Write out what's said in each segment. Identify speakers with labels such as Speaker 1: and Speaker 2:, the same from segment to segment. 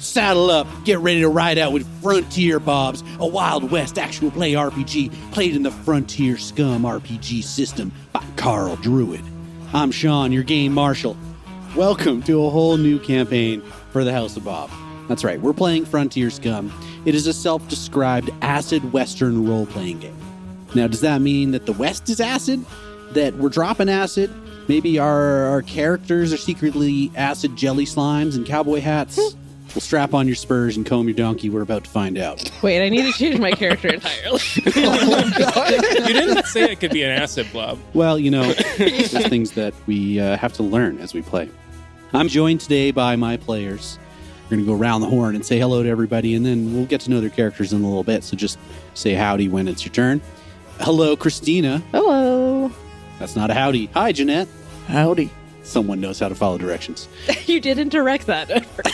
Speaker 1: Saddle up, get ready to ride out with Frontier Bobs, a Wild West actual play RPG played in the Frontier Scum RPG system by Carl Druid. I'm Shaun, your game marshal. Welcome to a whole new campaign for the House of Bob. That's right, we're playing Frontier Scum. It is a self-described acid western role-playing game. Now, does that mean that the West is acid? That we're dropping acid? Maybe our characters are secretly acid jelly slimes and cowboy hats? Well, strap on your spurs and comb your donkey. We're about to find out.
Speaker 2: Wait, I need to change my character entirely.
Speaker 3: You didn't say it could be an acid blob.
Speaker 1: Well, you know, there's things that we have to learn as we play. I'm joined today by my players. We're going to go around the horn and say hello to everybody, and then we'll get to know their characters in a little bit. So just say howdy when it's your turn. Hello, Cristina.
Speaker 2: Hello.
Speaker 1: That's not a howdy. Hi, Janette.
Speaker 4: Howdy.
Speaker 1: Someone knows how to follow directions.
Speaker 2: You didn't direct that at first.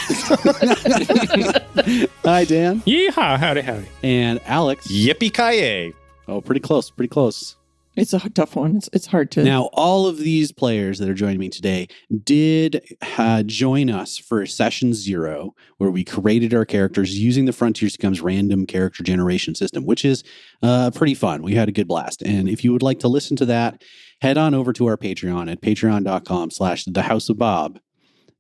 Speaker 1: Hi, Dan.
Speaker 3: Yeehaw, howdy.
Speaker 1: And Alex.
Speaker 5: Yippee-ki-yay.
Speaker 1: Oh, pretty close, pretty close.
Speaker 4: It's a tough one. It's hard to...
Speaker 1: Now, all of these players that are joining me today did join us for Session 0, where we created our characters using the Frontier Scum's random character generation system, which is pretty fun. We had a good blast. And if you would like to listen to that, head on over to our Patreon at patreon.com/thehouseofbob.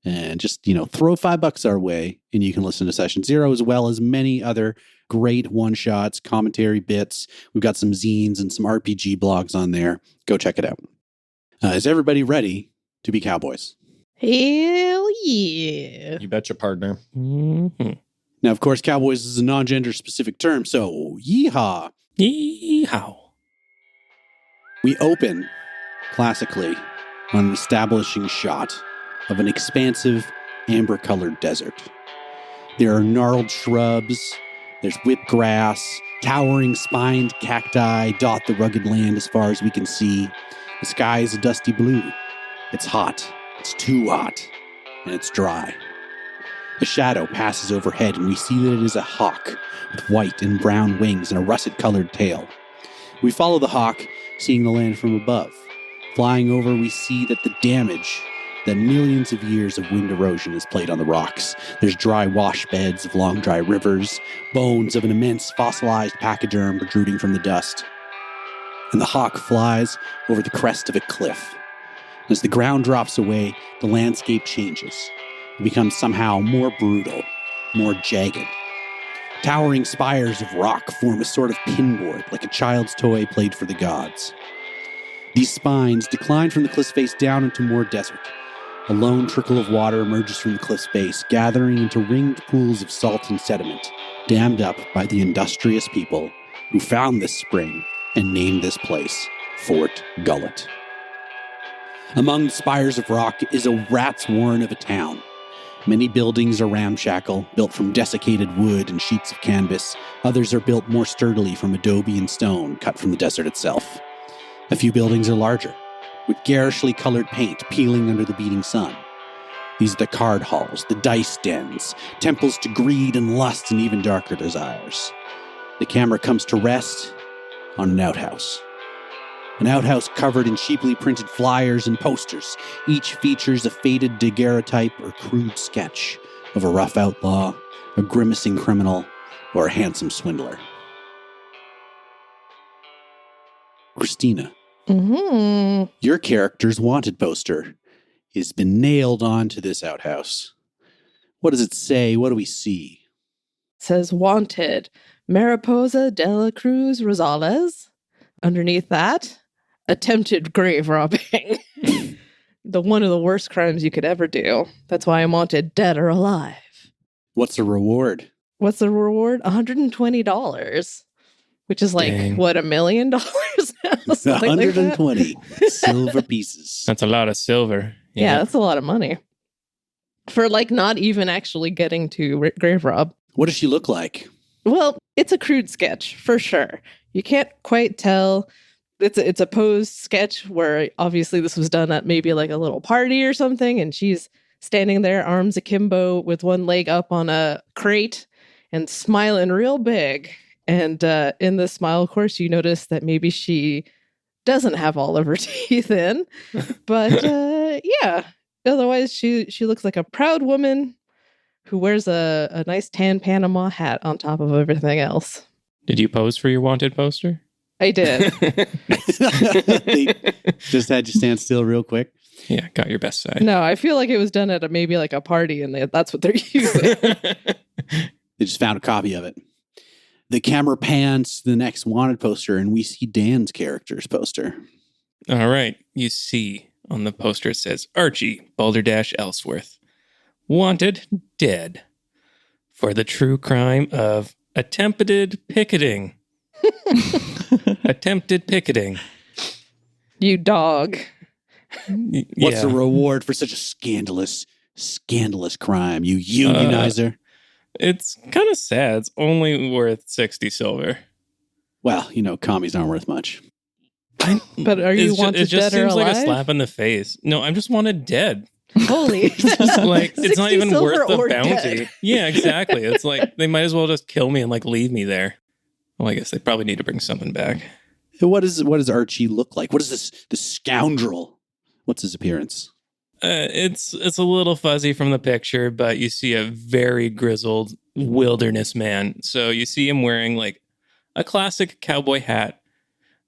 Speaker 1: And just, throw $5 our way, and you can listen to Session 0 as well as many other great one-shots, commentary bits. We've got some zines and some RPG blogs on there. Go check it out. Is everybody ready to be cowboys?
Speaker 2: Hell yeah.
Speaker 5: You betcha, partner.
Speaker 3: Mm-hmm.
Speaker 1: Now, of course, cowboys is a non-gender specific term, so yeehaw.
Speaker 3: Yeehaw.
Speaker 1: We open, classically, on an establishing shot of an expansive, amber-colored desert. There are gnarled shrubs, there's whipped grass, towering spined cacti dot the rugged land as far as we can see. The sky is a dusty blue. It's hot, it's too hot, and it's dry. A shadow passes overhead, and we see that it is a hawk with white and brown wings and a russet-colored tail. We follow the hawk, seeing the land from above. Flying over, we see that the damage that millions of years of wind erosion has played on the rocks. There's dry wash beds of long dry rivers, bones of an immense fossilized pachyderm protruding from the dust. And the hawk flies over the crest of a cliff. As the ground drops away, the landscape changes. It becomes somehow more brutal, more jagged. Towering spires of rock form a sort of pinboard, like a child's toy played for the gods. These spines decline from the cliff's face down into more desert. A lone trickle of water emerges from the cliff's base, gathering into ringed pools of salt and sediment, dammed up by the industrious people who found this spring and named this place Fort Gullet. Among the spires of rock is a rat's warren of a town. Many buildings are ramshackle, built from desiccated wood and sheets of canvas. Others are built more sturdily from adobe and stone cut from the desert itself. A few buildings are larger, with garishly colored paint peeling under the beating sun. These are the card halls, the dice dens, temples to greed and lust and even darker desires. The camera comes to rest on an outhouse. An outhouse covered in cheaply printed flyers and posters. Each features a faded daguerreotype or crude sketch of a rough outlaw, a grimacing criminal, or a handsome swindler. Cristina.
Speaker 2: Mm-hmm.
Speaker 1: Your character's wanted poster has been nailed onto this outhouse. What does it say? What do we see?
Speaker 2: It says wanted. Mariposa, Dela, Cruz, Rosales. Underneath that, attempted grave robbing. One of the worst crimes you could ever do. That's why I'm wanted dead or alive.
Speaker 1: What's the reward?
Speaker 2: What's the reward? $120. Which is like,
Speaker 3: Dang.
Speaker 2: what, $1 million now? Something like that?
Speaker 1: 120 silver pieces.
Speaker 3: That's a lot of silver.
Speaker 2: Yeah, that's a lot of money. For like not even actually getting to grave rob.
Speaker 1: What does she look like?
Speaker 2: Well, it's a crude sketch, for sure. You can't quite tell. It's a posed sketch where obviously this was done at maybe like a little party or something, and she's standing there, arms akimbo, with one leg up on a crate and smiling real big. And in the smile, of course, you notice that maybe she doesn't have all of her teeth in. But yeah, otherwise she looks like a proud woman who wears a nice tan Panama hat on top of everything else.
Speaker 3: Did you pose for your wanted poster?
Speaker 2: I did.
Speaker 1: They just had you stand still real quick.
Speaker 3: Yeah, got your best side.
Speaker 2: No, I feel like it was done at maybe like a party and that's what they're using.
Speaker 1: They just found a copy of it. The camera pans to the next wanted poster, and we see Dan's character's poster.
Speaker 3: All right. You see on the poster it says Archie Elseworth. Wanted dead for the true crime of attempted picketing. Attempted picketing.
Speaker 2: You dog.
Speaker 1: What's the reward for such a scandalous crime, you unionizer?
Speaker 3: It's kind of sad. It's only worth 60 silver.
Speaker 1: Well, commies aren't worth much.
Speaker 2: But are you wanted
Speaker 3: it just
Speaker 2: dead or
Speaker 3: seems
Speaker 2: alive?
Speaker 3: like a slap in the face. No, I'm just wanted dead.
Speaker 2: Holy.
Speaker 3: Like, it's not even worth the bounty.
Speaker 2: Dead.
Speaker 3: Yeah, exactly. It's like, they might as well just kill me and leave me there. Well, I guess they probably need to bring something back.
Speaker 1: What does Archie look like? What is this scoundrel? What's his appearance?
Speaker 3: It's a little fuzzy from the picture, but you see a very grizzled wilderness man. So you see him wearing a classic cowboy hat,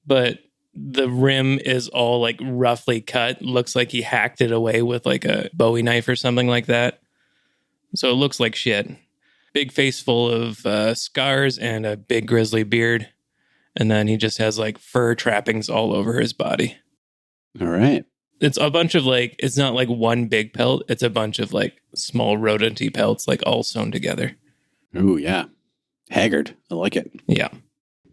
Speaker 3: but the rim is all roughly cut. Looks like he hacked it away with a Bowie knife or something like that. So it looks like shit. Big face full of scars and a big grizzly beard. And then he just has fur trappings all over his body.
Speaker 1: All right.
Speaker 3: It's a bunch of it's not one big pelt. It's a bunch of small rodenty pelts all sewn together.
Speaker 1: Ooh, yeah. Haggard. I like it.
Speaker 3: Yeah.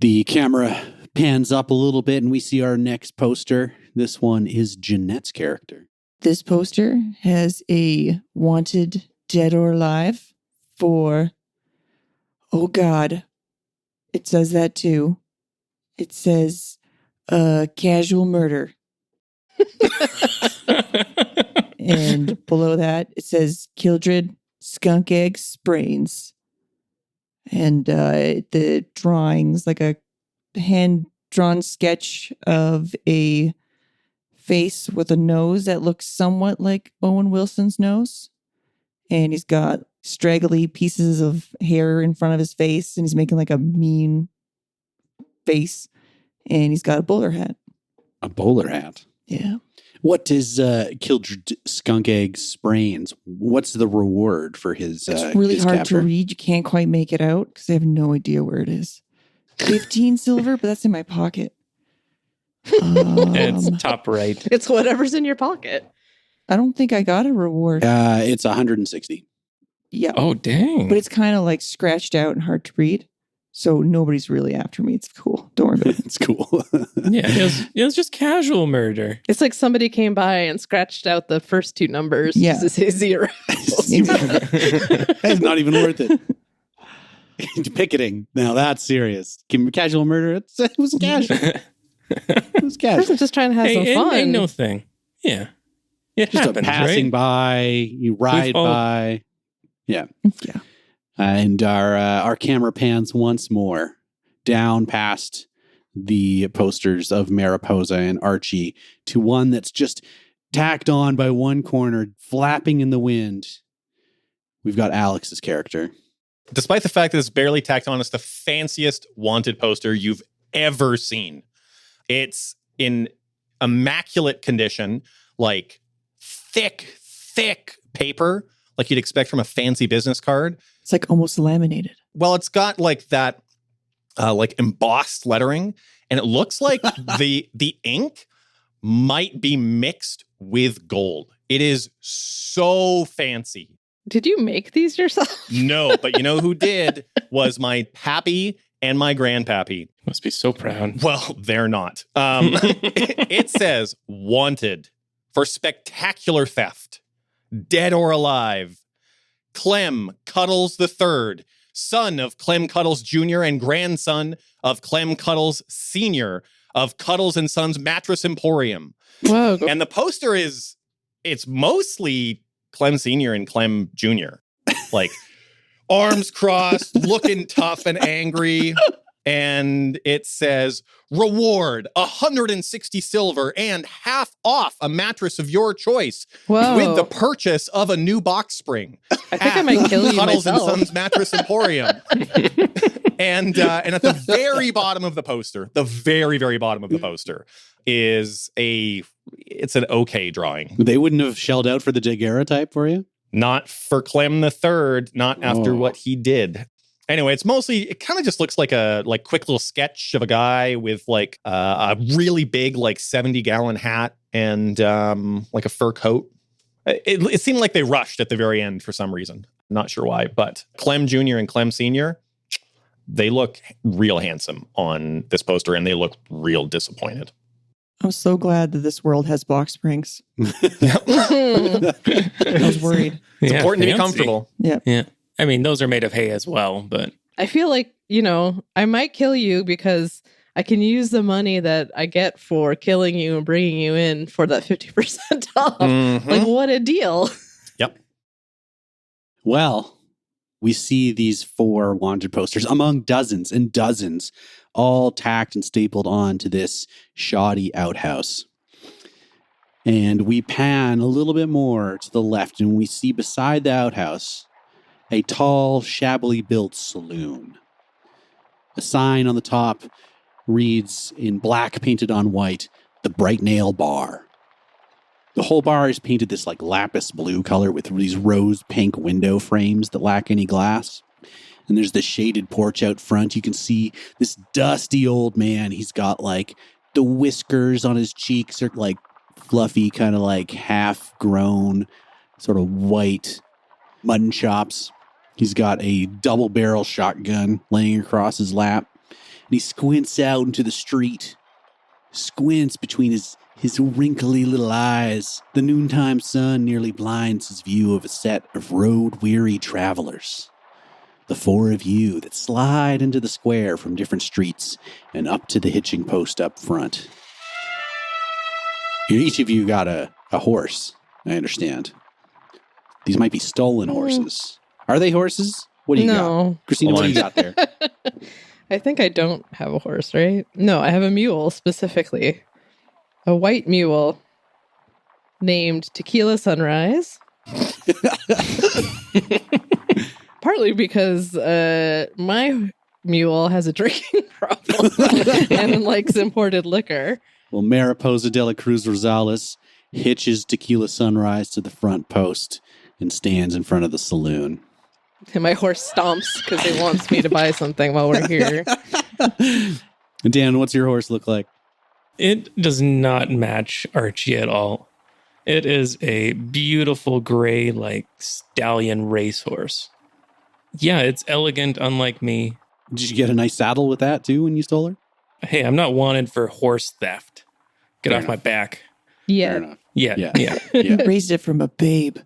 Speaker 1: The camera pans up a little bit and we see our next poster. This one is Janette's character.
Speaker 4: This poster has a wanted dead or alive for, oh God, it says that too. It says casual murder. And below that, it says Killdread, skunk egg, Sprains. And the drawing's a hand-drawn sketch of a face with a nose that looks somewhat like Owen Wilson's nose. And he's got straggly pieces of hair in front of his face, and he's making a mean face. And he's got a bowler hat.
Speaker 1: A bowler hat?
Speaker 4: Yeah.
Speaker 1: What is Killdread skunk egg Sprains? What's the reward for his
Speaker 4: It's really
Speaker 1: his
Speaker 4: hard
Speaker 1: capture?
Speaker 4: to read. You can't quite make it out because I have no idea where it is. 15 silver, but that's in my pocket.
Speaker 3: It's top right.
Speaker 2: It's whatever's in your pocket.
Speaker 4: I don't think I got a reward.
Speaker 1: It's 160.
Speaker 4: Yeah.
Speaker 3: Oh, dang.
Speaker 4: But it's kind of scratched out and hard to read. So nobody's really after me. It's cool. Don't worry about it.
Speaker 1: It's cool.
Speaker 3: Yeah, it was just casual murder.
Speaker 2: It's like somebody came by and scratched out the first two numbers
Speaker 4: Yeah.
Speaker 2: to say 0.
Speaker 1: It's not even worth it. Picketing. Now that's serious. Casual murder. It was casual. It was casual.
Speaker 2: Person's just trying to have some
Speaker 3: Hey,
Speaker 2: fun.
Speaker 3: ain't no thing. Yeah. It
Speaker 1: Just
Speaker 3: happens,
Speaker 1: a passing
Speaker 3: right?
Speaker 1: by. You ride
Speaker 3: all-
Speaker 1: by. Yeah.
Speaker 4: Yeah.
Speaker 1: And our camera pans once more down past the posters of Mariposa and Archie to one that's just tacked on by one corner, flapping in the wind. We've got Alex's character.
Speaker 5: Despite the fact that it's barely tacked on, it's the fanciest wanted poster you've ever seen. It's in immaculate condition, thick paper, like you'd expect from a fancy business card.
Speaker 4: It's almost laminated.
Speaker 5: Well, it's got that embossed lettering, and it looks like the ink might be mixed with gold. It is so fancy.
Speaker 2: Did you make these yourself?
Speaker 5: No, but you know who did was my pappy and my grandpappy.
Speaker 3: Must be so proud.
Speaker 5: Well, they're not. It says wanted for spectacular theft, dead or alive. Clem Cuddles III, son of Clem Cuddles Jr. and grandson of Clem Cuddles Sr. of Cuddles and Sons Mattress Emporium.
Speaker 2: Whoa.
Speaker 5: And the poster it's mostly Clem Sr. and Clem Jr. Arms crossed, looking tough and angry. And it says, reward 160 silver and half off a mattress of your choice
Speaker 2: Whoa.
Speaker 5: with the purchase of a new box spring.
Speaker 2: I think I might kill you
Speaker 5: Cuddles and
Speaker 2: myself.
Speaker 5: Sons Mattress Emporium. and at the very bottom of the poster, the very, very bottom of the poster is it's an okay drawing.
Speaker 1: They wouldn't have shelled out for the daguerreotype for you?
Speaker 5: Not for Clem the Third, not after what he did. Anyway, it kind of just looks like a quick little sketch of a guy with like a really big 70-gallon hat and like a fur coat. It seemed like they rushed at the very end for some reason. Not sure why, but Clem Jr. and Clem Sr., they look real handsome on this poster and they look real disappointed.
Speaker 4: I'm so glad that this world has box springs. I was worried.
Speaker 5: It's important to be comfortable.
Speaker 3: Yeah. I mean, those are made of hay as well, but
Speaker 2: I feel like, I might kill you because I can use the money that I get for killing you and bringing you in for that 50% off.
Speaker 5: Mhm.
Speaker 2: Like, what a deal.
Speaker 5: Yep.
Speaker 1: Well, we see these 4 wanted posters among dozens and dozens, all tacked and stapled on to this shoddy outhouse. And we pan a little bit more to the left, and we see beside the outhouse a tall, shabbily built saloon. A sign on the top reads in black painted on white, "The Bright Nail Bar." The whole bar is painted this lapis blue color with these rose pink window frames that lack any glass. And there's the shaded porch out front. You can see this dusty old man. He's got the whiskers on his cheeks are fluffy, kind of half grown, sort of white mutton chops. He's got a double barrel shotgun laying across his lap. And he squints out into the street. Squints between his wrinkly little eyes. The noontime sun nearly blinds his view of a set of road-weary travelers. The 4 of you that slide into the square from different streets and up to the hitching post up front. Each of you got a horse, I understand. These might be stolen horses. Are they horses? What do you got? Cristina, what do you got there?
Speaker 2: I think I don't have a horse, right? No, I have a mule specifically. A white mule named Tequila Sunrise. Partly because my mule has a drinking problem and likes imported liquor.
Speaker 3: Well,
Speaker 1: Mariposa, Dela, Cruz, Rosales hitches Tequila Sunrise to the front post and stands in front of the saloon.
Speaker 2: And my horse stomps because he wants me to buy something while we're here.
Speaker 1: And Dan, what's your horse look like?
Speaker 3: It does not match Archie at all. It is a beautiful gray, stallion racehorse. Yeah, it's elegant, unlike me.
Speaker 1: Did you get a nice saddle with that too when you stole her?
Speaker 3: Hey, I'm not wanted for horse theft. Get
Speaker 1: Fair
Speaker 3: off
Speaker 1: enough.
Speaker 3: my back.
Speaker 1: Fair
Speaker 2: Yeah.
Speaker 1: enough.
Speaker 3: Yeah.
Speaker 4: You raised it from a babe.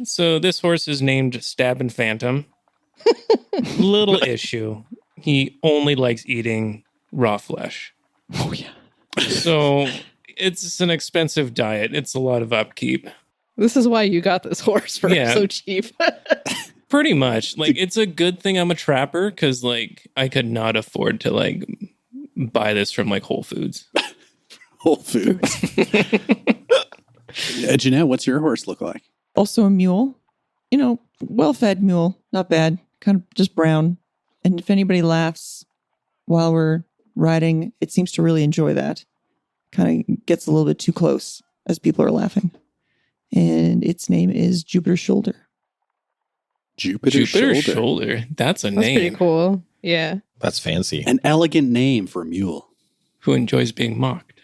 Speaker 3: So this horse is named Stabbin' Phantom. Little issue. He only likes eating raw flesh.
Speaker 1: Oh, yeah.
Speaker 3: So it's an expensive diet. It's a lot of upkeep.
Speaker 2: This is why you got this horse for so cheap.
Speaker 3: Pretty much. It's a good thing I'm a trapper because, I could not afford to, buy this from, Whole Foods.
Speaker 1: Whole Foods. Janette, what's your horse look like?
Speaker 4: Also a mule. Well-fed mule. Not bad. Kind of just brown. And if anybody laughs while we're riding, it seems to really enjoy that. Kind of gets a little bit too close as people are laughing. And its name is Jupiter Shoulder.
Speaker 1: Jupiter
Speaker 3: Shoulder. That's a
Speaker 2: That's
Speaker 3: name.
Speaker 2: pretty cool. Yeah.
Speaker 5: That's fancy.
Speaker 1: An elegant name for a mule.
Speaker 3: Who enjoys being mocked.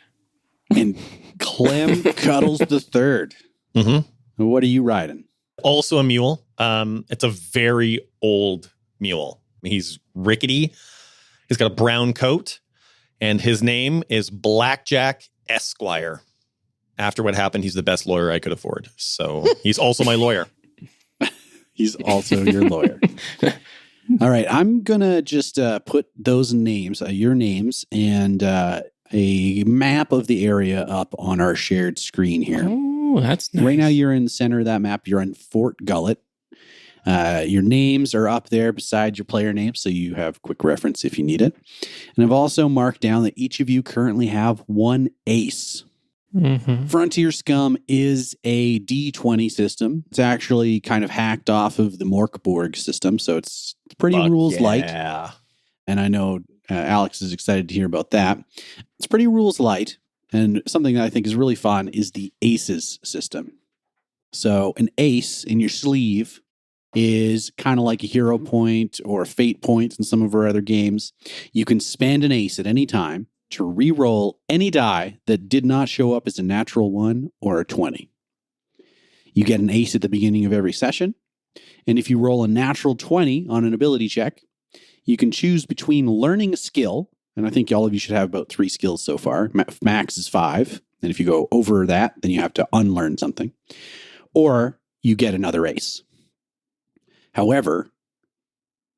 Speaker 1: And Clem Cuddles the Third.
Speaker 5: Mm-hmm.
Speaker 1: What are you riding?
Speaker 5: Also a mule. It's a very old mule. He's rickety. He's got a brown coat. And his name is Blackjack Esquire. After what happened, he's the best lawyer I could afford. So he's also my lawyer.
Speaker 1: He's also your lawyer. All right. I'm going to just put those names, your names, and a map of the area up on our shared screen here.
Speaker 3: Oh, that's nice.
Speaker 1: Right now, you're in the center of that map. You're in Fort Gullet. Your names are up there beside your player names, so you have quick reference if you need it. And I've also marked down that each of you currently have one ace.
Speaker 3: Mm-hmm.
Speaker 1: Frontier Scum is a D20 system. It's actually kind of hacked off of the Morkborg system, so it's pretty rules light.
Speaker 5: Yeah.
Speaker 1: And I know Alex is excited to hear about that. It's pretty rules light, and something that I think is really fun is the aces system. So an ace in your sleeve is kind of like a hero point or a fate point in some of our other games. You can spend an ace at any time to re-roll any die that did not show up as a natural 1 or a 20. You get an ace at the beginning of every session, and if you roll a natural 20 on an ability check, you can choose between learning a skill, and I think all of you should have about 3 skills so far. Max is 5, and if you go over that, then you have to unlearn something. Or you get another ace. However,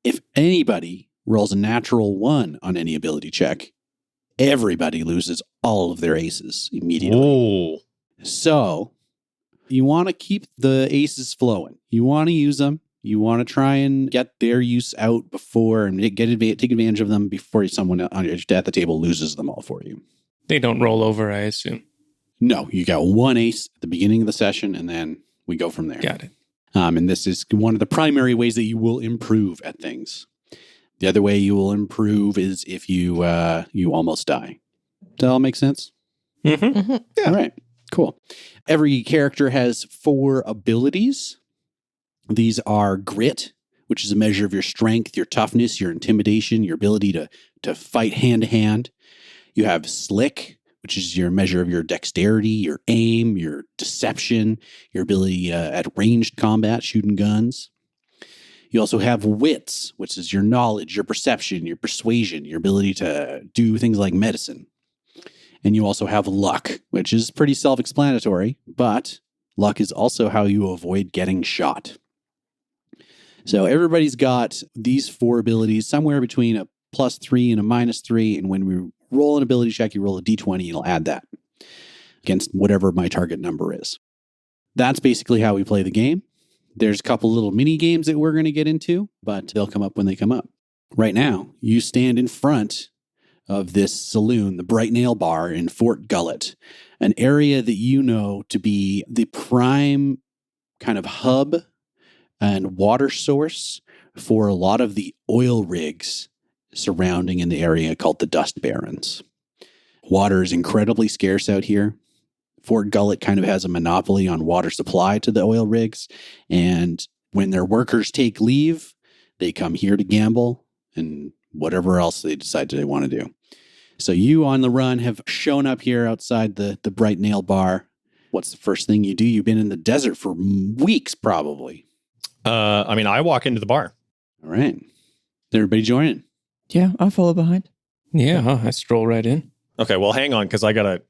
Speaker 1: if anybody rolls a natural 1 on any ability check, everybody loses all of their aces immediately.
Speaker 5: Ooh.
Speaker 1: So you want to keep the aces flowing. You want to use them. You want to try and get their use out before and take advantage of them before someone at the table loses them all for you.
Speaker 3: They don't roll over, I assume.
Speaker 1: No, you got one ace at the beginning of the session, and then we go from there.
Speaker 3: Got it.
Speaker 1: And this is one of the primary ways that you will improve at things. The other way you will improve is if you almost die. Does that all make sense?
Speaker 3: Mm-hmm.
Speaker 2: Mhm.
Speaker 5: Yeah.
Speaker 1: All right, cool. Every character has 4 abilities. These are grit, which is a measure of your strength, your toughness, your intimidation, your ability to fight hand to hand. You have slick, which is your measure of your dexterity, your aim, your deception, your ability at ranged combat, shooting guns. You also have wits, which is your knowledge, your perception, your persuasion, your ability to do things like medicine. And you also have luck, which is pretty self-explanatory, but luck is also how you avoid getting shot. So everybody's got these 4 abilities, somewhere between a +3 and a -3. And when we roll an ability check, you roll a d20, it'll add that against whatever my target number is. That's basically how we play the game. There's a couple little mini games that we're going to get into, but they'll come up when they come up. Right now, you stand in front of this saloon, the Bright Nail Bar in Fort Gullet, an area that you know to be the prime kind of hub and water source for a lot of the oil rigs surrounding in the area called the Dust Barrens. Water is incredibly scarce out here. Fort Gullet kind of has a monopoly on water supply to the oil rigs. And when their workers take leave, they come here to gamble and whatever else they decide they want to do. So you on the run have shown up here outside the Bright Nail Bar. What's the first thing you do? You've been in the desert for weeks, probably.
Speaker 5: I walk into the bar.
Speaker 1: All right. Everybody joining?
Speaker 4: Yeah, I'll follow behind.
Speaker 3: Yeah, I stroll right in.
Speaker 5: Okay, well, hang on, because I gotta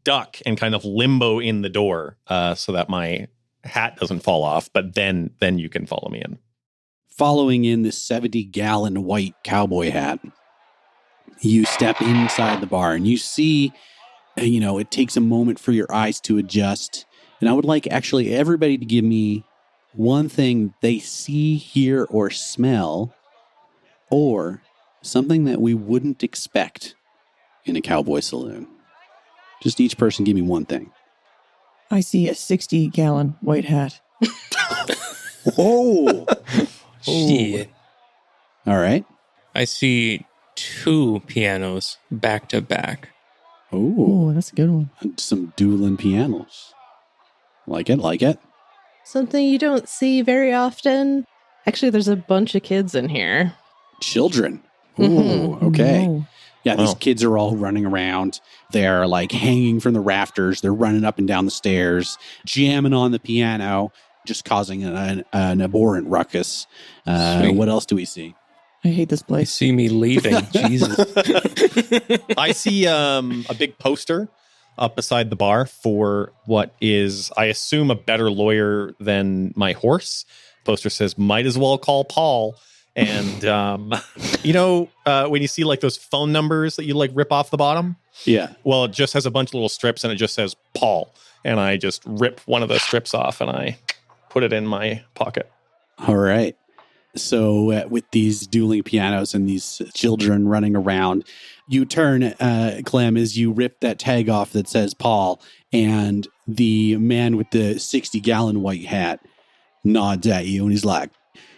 Speaker 5: duck and kind of limbo in the door so that my hat doesn't fall off. But then you can follow me in.
Speaker 1: Following in this 70-gallon white cowboy hat, you step inside the bar and you see, it takes a moment for your eyes to adjust. And I would like actually everybody to give me one thing they see, hear, or smell, or something that we wouldn't expect in a cowboy saloon. Just each person give me one thing.
Speaker 4: I see a 60-gallon white hat.
Speaker 1: Oh!
Speaker 3: Shit.
Speaker 1: All right.
Speaker 3: I see 2 pianos back to back.
Speaker 1: Oh,
Speaker 4: Oh, that's a good one.
Speaker 1: some dueling pianos. Like it.
Speaker 2: Something you don't see very often. Actually, there's a bunch of kids in here.
Speaker 1: Children. Ooh,
Speaker 2: Mhm.
Speaker 1: okay.
Speaker 4: No.
Speaker 1: Yeah, these
Speaker 5: Wow.
Speaker 1: kids are all running around. They're like hanging from the rafters. They're running up and down the stairs, jamming on the piano, just causing an abhorrent ruckus.
Speaker 3: Sweet.
Speaker 1: What else do we see?
Speaker 4: I hate this
Speaker 3: I
Speaker 4: place.
Speaker 3: see me leaving. Jesus.
Speaker 5: I see a big poster up beside the bar for what is, I assume, a better lawyer than my horse. Poster says, might as well call Paul. And, when you see like those phone numbers that you like rip off the bottom?
Speaker 1: Yeah.
Speaker 5: Well, it just has a bunch of little strips and it just says Paul. And I just rip one of those strips off and I put it in my pocket.
Speaker 1: All right. So with these dueling pianos and these children running around, you turn, Clem, as you rip that tag off that says Paul, and the man with the 60-gallon white hat nods at you, and he's like,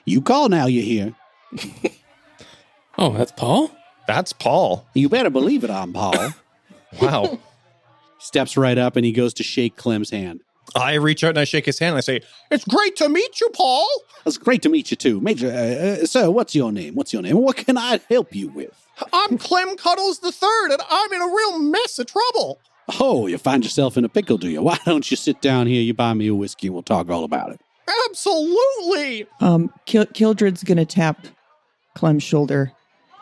Speaker 1: you call now, you hear?
Speaker 3: Oh, that's Paul?
Speaker 5: That's Paul.
Speaker 1: You better believe it, I'm Paul.
Speaker 5: Wow.
Speaker 1: Steps right up, and he goes to shake Clem's hand.
Speaker 5: I reach out and I shake his hand and I say, it's great to meet you, Paul.
Speaker 1: It's great to meet you, too. Major, sir, what's your name? What's your name? What can I help you with?
Speaker 5: I'm Clem Cuddles III, and I'm in a real mess of trouble.
Speaker 1: Oh, you find yourself in a pickle, do you? Why don't you sit down here, you buy me a whiskey, and we'll talk all about it.
Speaker 5: Absolutely.
Speaker 4: Killdread's gonna tap Clem's shoulder.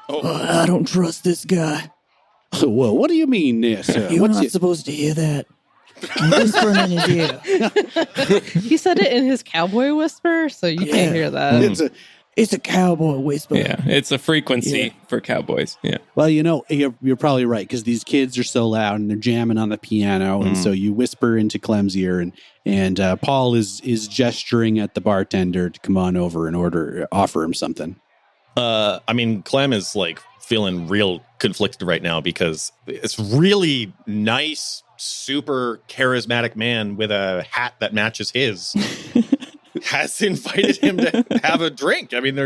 Speaker 5: Oh.
Speaker 4: I don't trust this guy.
Speaker 1: Well, what do you mean there, sir?
Speaker 4: You're not supposed to hear that. I'm whispering in his ear.
Speaker 2: He said it in his cowboy whisper, so you can't hear that.
Speaker 4: It's a cowboy whisper.
Speaker 3: Yeah, it's a frequency for cowboys. Yeah.
Speaker 1: Well, you know, you're probably right, because these kids are so loud and they're jamming on the piano, and so you whisper into Clem's ear, and Paul is gesturing at the bartender to come on over and offer him something.
Speaker 5: I mean, Clem is like feeling real conflicted right now because it's really nice, super charismatic man with a hat that matches his has invited him to have a drink. I mean,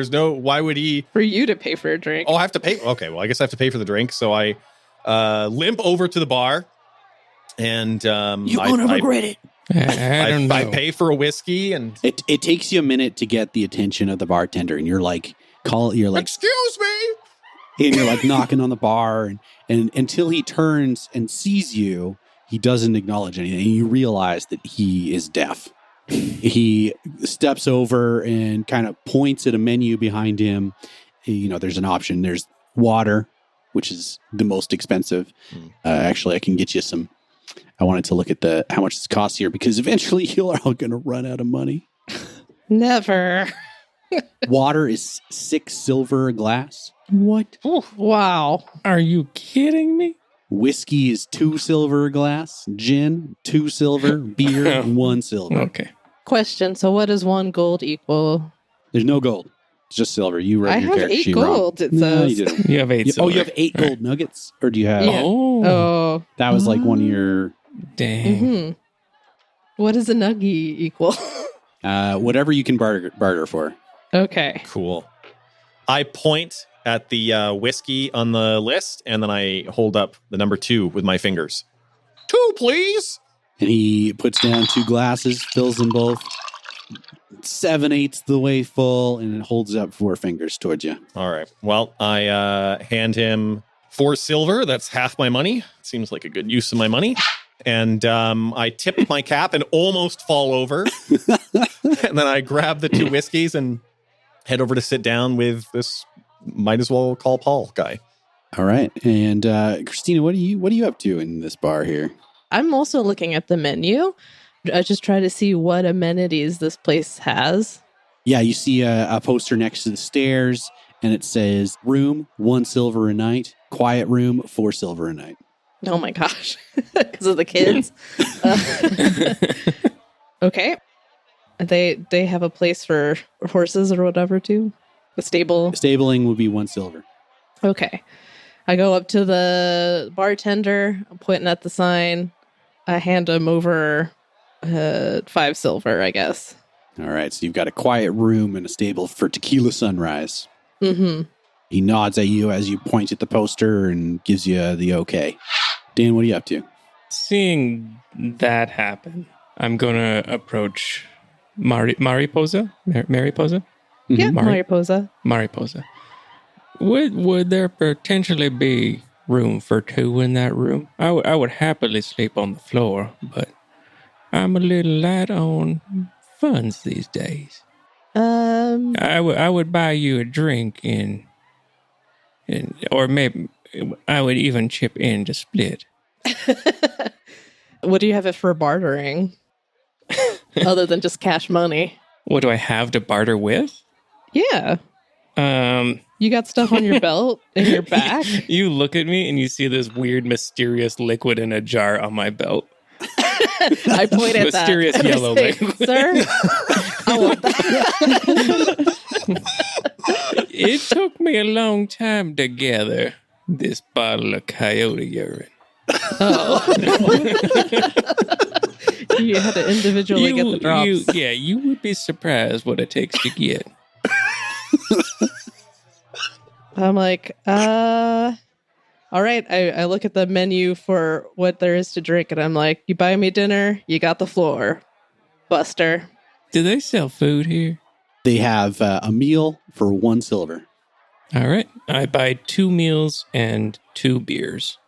Speaker 5: why would he?
Speaker 2: For you to pay for a drink.
Speaker 5: Oh, I have to pay. Okay, well, I guess I have to pay for the drink. So I limp over to the bar and
Speaker 4: You're going to regret it.
Speaker 3: I don't know.
Speaker 5: I pay for a whiskey and
Speaker 1: It takes you a minute to get the attention of the bartender, and you're like,
Speaker 5: excuse me.
Speaker 1: and you're like knocking on the bar, and until he turns and sees you, he doesn't acknowledge anything. And you realize that he is deaf. He steps over and kind of points at a menu behind him. You know, there's an option. There's water, which is the most expensive. Actually, I can get you some. I wanted to look at how much this costs here, because eventually you're all going to run out of money.
Speaker 2: Never.
Speaker 1: Water is 6 silver a glass.
Speaker 4: What?
Speaker 2: Ooh, wow.
Speaker 3: Are you kidding me?
Speaker 1: Whiskey is 2 silver a glass. Gin, 2 silver. Beer, 1 silver.
Speaker 3: Okay.
Speaker 2: Question. So what does 1 gold equal?
Speaker 1: There's no gold. It's just silver. You wrote
Speaker 2: I
Speaker 1: your
Speaker 2: have
Speaker 1: character
Speaker 2: 8
Speaker 1: sheet wrong.
Speaker 2: gold, it
Speaker 1: No,
Speaker 2: says.
Speaker 1: you didn't.
Speaker 3: You have 8
Speaker 1: Oh,
Speaker 3: silver.
Speaker 1: you have 8 gold nuggets? Or do you have...
Speaker 2: Yeah.
Speaker 3: Oh.
Speaker 2: Oh.
Speaker 1: That was like one of your...
Speaker 3: Dang.
Speaker 2: Mm-hmm. What does a nuggie equal?
Speaker 1: Whatever you can barter for.
Speaker 2: Okay.
Speaker 5: Cool. I point at the whiskey on the list, and then I hold up the number 2 with my fingers. 2, please.
Speaker 1: And he puts down 2 glasses, fills them both 7/8 the way full, and holds up 4 fingers towards you.
Speaker 5: All right. Well, I hand him 4 silver. That's half my money. Seems like a good use of my money. And I tip my cap and almost fall over. And then I grab the 2 whiskeys and head over to sit down with this might as well call Paul guy.
Speaker 1: All right. And Cristina, what are you up to in this bar here?
Speaker 2: I'm also looking at the menu. I just try to see what amenities this place has.
Speaker 1: Yeah, you see a poster next to the stairs, and it says room, 1 silver a night. Quiet room, 4 silver a night.
Speaker 2: Oh my gosh. Because of the kids. Okay. They have a place for horses or whatever too? The stable?
Speaker 1: Stabling would be 1 silver.
Speaker 2: Okay. I go up to the bartender, I'm pointing at the sign. I hand him over 5 silver, I guess.
Speaker 1: All right, so you've got a quiet room and a stable for Tequila Sunrise.
Speaker 2: Mm-hmm.
Speaker 1: He nods at you as you point at the poster and gives you the okay. Dan, what are you up to?
Speaker 3: Seeing that happen, I'm going to approach Mariposa? Mariposa?
Speaker 2: Yeah,
Speaker 3: Mari-
Speaker 2: Mariposa.
Speaker 3: Mariposa. Would there potentially be room for 2 in that room? I would happily sleep on the floor, but I'm a little light on funds these days. I would buy you a drink or maybe I would even chip in to split.
Speaker 2: What do you have it for bartering? Other than just cash money.
Speaker 3: What do I have to barter with?
Speaker 2: Yeah. You got stuff on your belt, in your back?
Speaker 3: You look at me and you see this weird, mysterious liquid in a jar on my belt.
Speaker 2: I point at
Speaker 3: Mysterious
Speaker 2: that.
Speaker 3: yellow
Speaker 2: Say,
Speaker 3: liquid.
Speaker 2: Sir, I want that.
Speaker 3: It took me a long time to gather this bottle of coyote urine.
Speaker 2: Oh. You had to individually get the drops.
Speaker 3: You would be surprised what it takes to get.
Speaker 2: I'm like, all right. I look at the menu for what there is to drink, and I'm like, you buy me dinner, you got the floor, Buster.
Speaker 3: Do they sell food here?
Speaker 1: They have a meal for 1 silver.
Speaker 3: All right. I buy 2 meals and 2 beers.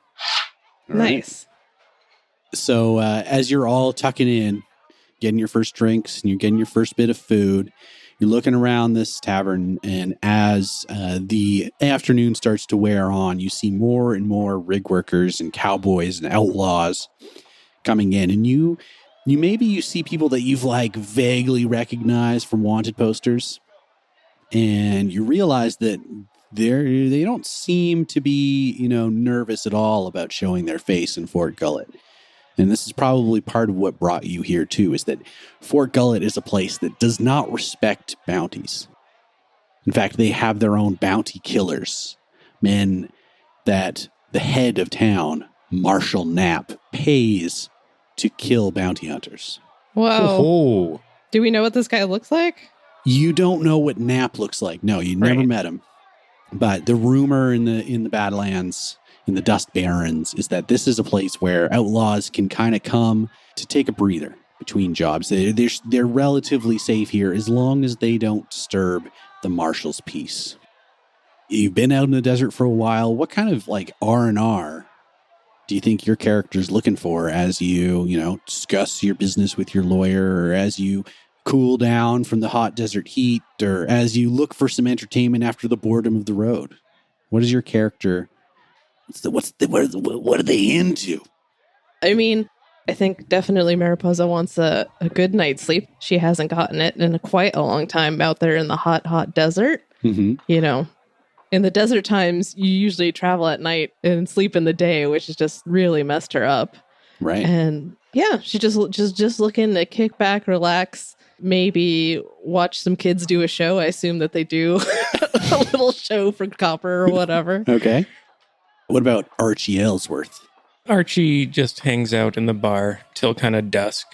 Speaker 1: All right.
Speaker 2: Nice.
Speaker 1: So as you're all tucking in, getting your first drinks, and you're getting your first bit of food, you're looking around this tavern, and as the afternoon starts to wear on, you see more and more rig workers and cowboys and outlaws coming in, and you see people that you've like vaguely recognized from wanted posters, and you realize that they don't seem to be, nervous at all about showing their face in Fort Gullet. And this is probably part of what brought you here too, is that Fort Gullet is a place that does not respect bounties. In fact, they have their own bounty killers, men that the head of town, Marshal Knapp, pays to kill bounty hunters.
Speaker 2: Whoa.
Speaker 5: Oh.
Speaker 2: Do we know what this guy looks like?
Speaker 1: You don't know what Knapp looks like. No, you never
Speaker 2: Right.
Speaker 1: met him. But the rumor in the Badlands, in the Dust Barrens, is that this is a place where outlaws can kind of come to take a breather between jobs. They're relatively safe here as long as they don't disturb the Marshal's peace. You've been out in the desert for a while. What kind of like R&R do you think your character's looking for as you, discuss your business with your lawyer, or as you cool down from the hot desert heat, or as you look for some entertainment after the boredom of the road? What is your character? What are they into?
Speaker 2: I mean, I think definitely Mariposa wants a good night's sleep. She hasn't gotten it in quite a long time out there in the hot, hot desert.
Speaker 1: Mm-hmm.
Speaker 2: In the desert times, you usually travel at night and sleep in the day, which has just really messed her up.
Speaker 1: Right.
Speaker 2: And yeah, she's just looking to kick back, relax, maybe watch some kids do a show. I assume that they do a little show for Copper or whatever.
Speaker 1: Okay. What about Archie Elseworth?
Speaker 3: Archie just hangs out in the bar till kind of dusk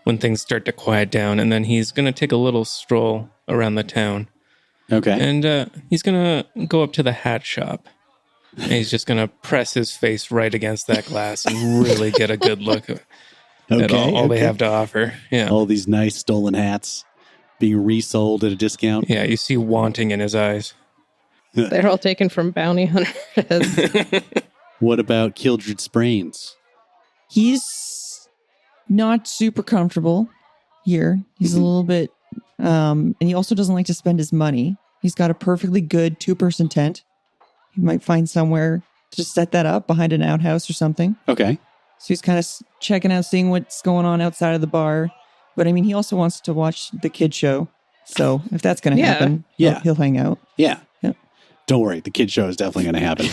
Speaker 3: when things start to quiet down, and then he's going to take a little stroll around the town.
Speaker 1: Okay.
Speaker 3: And he's going to go up to the hat shop. And he's just going to press his face right against that glass and really get a good look at all they have to offer. Yeah.
Speaker 1: All these nice stolen hats being resold at a discount.
Speaker 3: Yeah, you see wanting in his eyes.
Speaker 2: They're all taken from bounty hunters.
Speaker 1: What about Killdread Sprains?
Speaker 4: He's not super comfortable here. He's a little bit, and he also doesn't like to spend his money. He's got a perfectly good 2-person tent. He might find somewhere to set that up behind an outhouse or something.
Speaker 1: Okay.
Speaker 4: So he's kind of checking out, seeing what's going on outside of the bar. But I mean, he also wants to watch the kid show. So if that's going to happen, he'll hang out.
Speaker 1: Yeah.
Speaker 4: Yep.
Speaker 1: Don't worry. The kid show is definitely going to happen.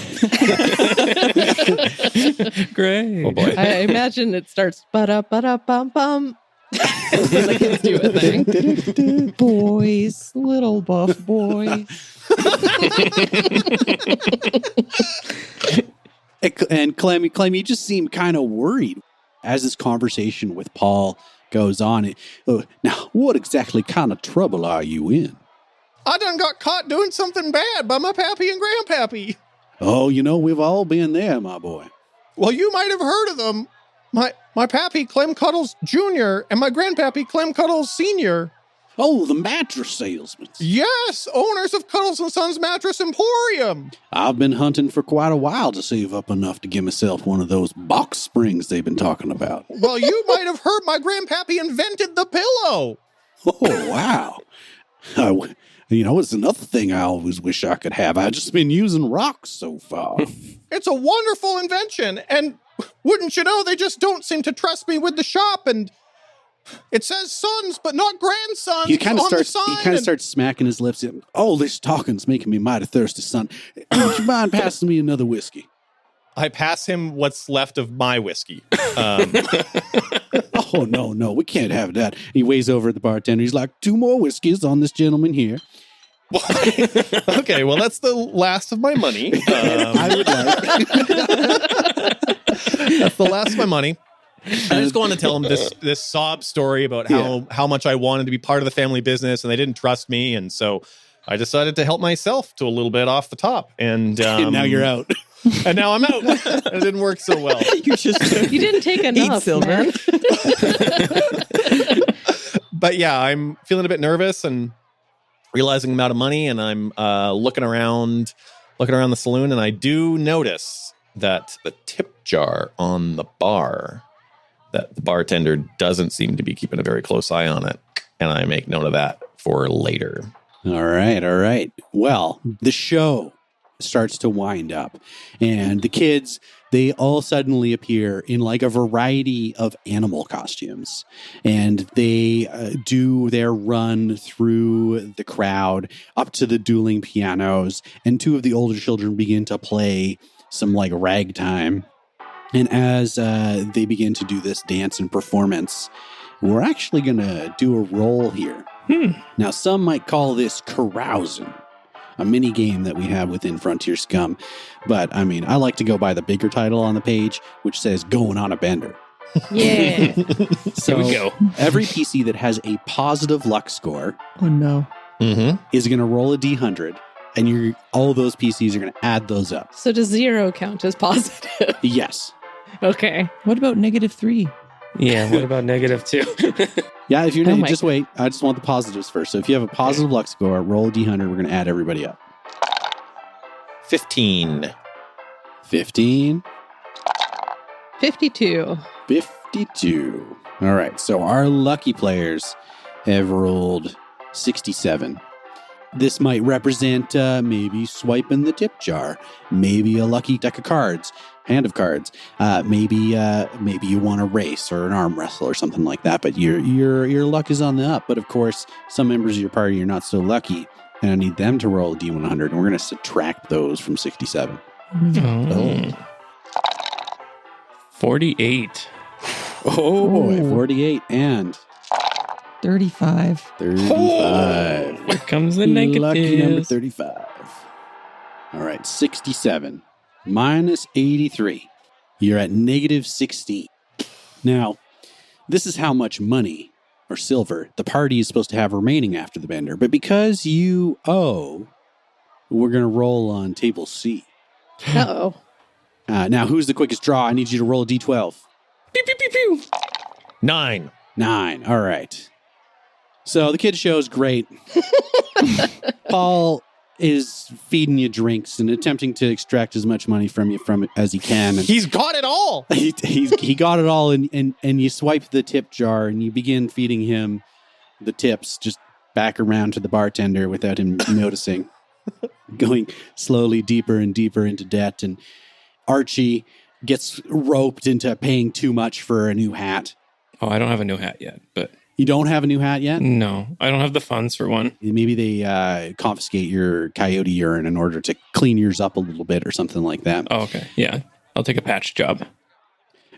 Speaker 3: Great.
Speaker 5: Oh boy.
Speaker 2: I imagine it starts ba-da-ba-da-bum-bum. And the kids do a thing.
Speaker 4: Boys, little buff boys.
Speaker 1: And Clem, you just seem kind of worried as this conversation with Paul goes on. Now, what exactly kind of trouble are you in?
Speaker 5: I done got caught doing something bad by my pappy and grandpappy.
Speaker 1: Oh, we've all been there, my boy.
Speaker 5: Well, you might have heard of them. My pappy, Clem Cuddles Jr., and my grandpappy, Clem Cuddles Sr.
Speaker 1: Oh, the mattress salesman.
Speaker 5: Yes, owners of Cuddles & Sons Mattress Emporium.
Speaker 1: I've been hunting for quite a while to save up enough to give myself one of those box springs they've been talking about.
Speaker 5: Well, you might have heard my grandpappy invented the pillow.
Speaker 1: Oh, wow. It's another thing I always wish I could have. I've just been using rocks so far.
Speaker 5: It's a wonderful invention, and wouldn't you know, they just don't seem to trust me with the shop, and it says sons, but not grandsons.
Speaker 1: He kind of starts smacking his lips. Oh, this talking's making me mighty thirsty, son. Would you mind passing me another whiskey?
Speaker 5: I pass him what's left of my whiskey.
Speaker 1: Oh, Oh, no, we can't have that. He weighs over at the bartender. He's like, 2 more whiskeys on this gentleman here.
Speaker 5: Okay, well, that's the last of my money.
Speaker 1: I would like.
Speaker 5: That's the last of my money. I just want to tell him this sob story about how much I wanted to be part of the family business, and they didn't trust me, and so I decided to help myself to a little bit off the top. And
Speaker 1: now you're out.
Speaker 5: And now I'm out. It didn't work so well.
Speaker 4: You
Speaker 2: didn't take enough,
Speaker 4: silver.
Speaker 2: man.
Speaker 5: But yeah, I'm feeling a bit nervous and realizing I'm out of money, and I'm looking around the saloon, and I do notice that the tip jar on the bar, that the bartender doesn't seem to be keeping a very close eye on it, and I make note of that for later.
Speaker 1: All right. Well, the show starts to wind up, and the kids, they all suddenly appear in like a variety of animal costumes, and they do their run through the crowd up to the dueling pianos, and 2 of the older children begin to play some like ragtime. And as they begin to do this dance and performance, we're actually going to do a roll here. Now, some might call this carousing, a mini game that we have within Frontier Scum. But I mean, I like to go by the bigger title on the page, which says going on a bender.
Speaker 2: Yeah.
Speaker 1: So
Speaker 3: Here we go.
Speaker 1: every PC that has a positive luck score
Speaker 4: Oh, no.
Speaker 1: is going to roll a D100, and all those PCs are going to add those up.
Speaker 2: So does 0 count as positive?
Speaker 1: Yes.
Speaker 2: Okay.
Speaker 4: What about -3?
Speaker 3: Yeah, what about -2?
Speaker 1: Yeah, if you're
Speaker 2: Oh my
Speaker 1: just wait. I just want the positives first. So if you have a positive luck score, roll a D100. We're going to add everybody up.
Speaker 5: 15.
Speaker 1: 15.
Speaker 2: 52.
Speaker 1: 52. All right. So our lucky players have rolled 67. This might represent maybe swiping the tip jar, maybe a lucky deck of cards, hand of cards. Maybe you want a race or an arm wrestle or something like that. But your luck is on the up. But of course, some members of your party are not so lucky, and I need them to roll a D100. And we're going to subtract those from 67.
Speaker 3: Oh. 48.
Speaker 1: Oh boy, 48 and
Speaker 4: 35.
Speaker 1: 35.
Speaker 3: Here comes the
Speaker 1: Lucky number
Speaker 3: negatives.
Speaker 1: 35. All right, 67 minus 83. You're at negative 16. Now, this is how much money or silver the party is supposed to have remaining after the bender. But because you owe, we're going to roll on table C.
Speaker 2: Uh-oh.
Speaker 1: Now, who's the quickest draw? I need you to roll a D12.
Speaker 3: Pew, pew, pew, pew.
Speaker 5: 9.
Speaker 1: 9. All right. So the kid show is great. Paul is feeding you drinks and attempting to extract as much money from you as he can. And
Speaker 5: He's got it all.
Speaker 1: he got it all, and you swipe the tip jar and you begin feeding him the tips just back around to the bartender without him noticing, going slowly deeper and deeper into debt. And Archie gets roped into paying too much for a new hat.
Speaker 3: Oh, I don't have a new hat yet, but
Speaker 1: You don't have a new hat yet?
Speaker 3: no, I don't have the funds for one.
Speaker 1: Maybe they confiscate your coyote urine in order to clean yours up a little bit or something like that.
Speaker 3: Oh, okay. Yeah, I'll take a patch job.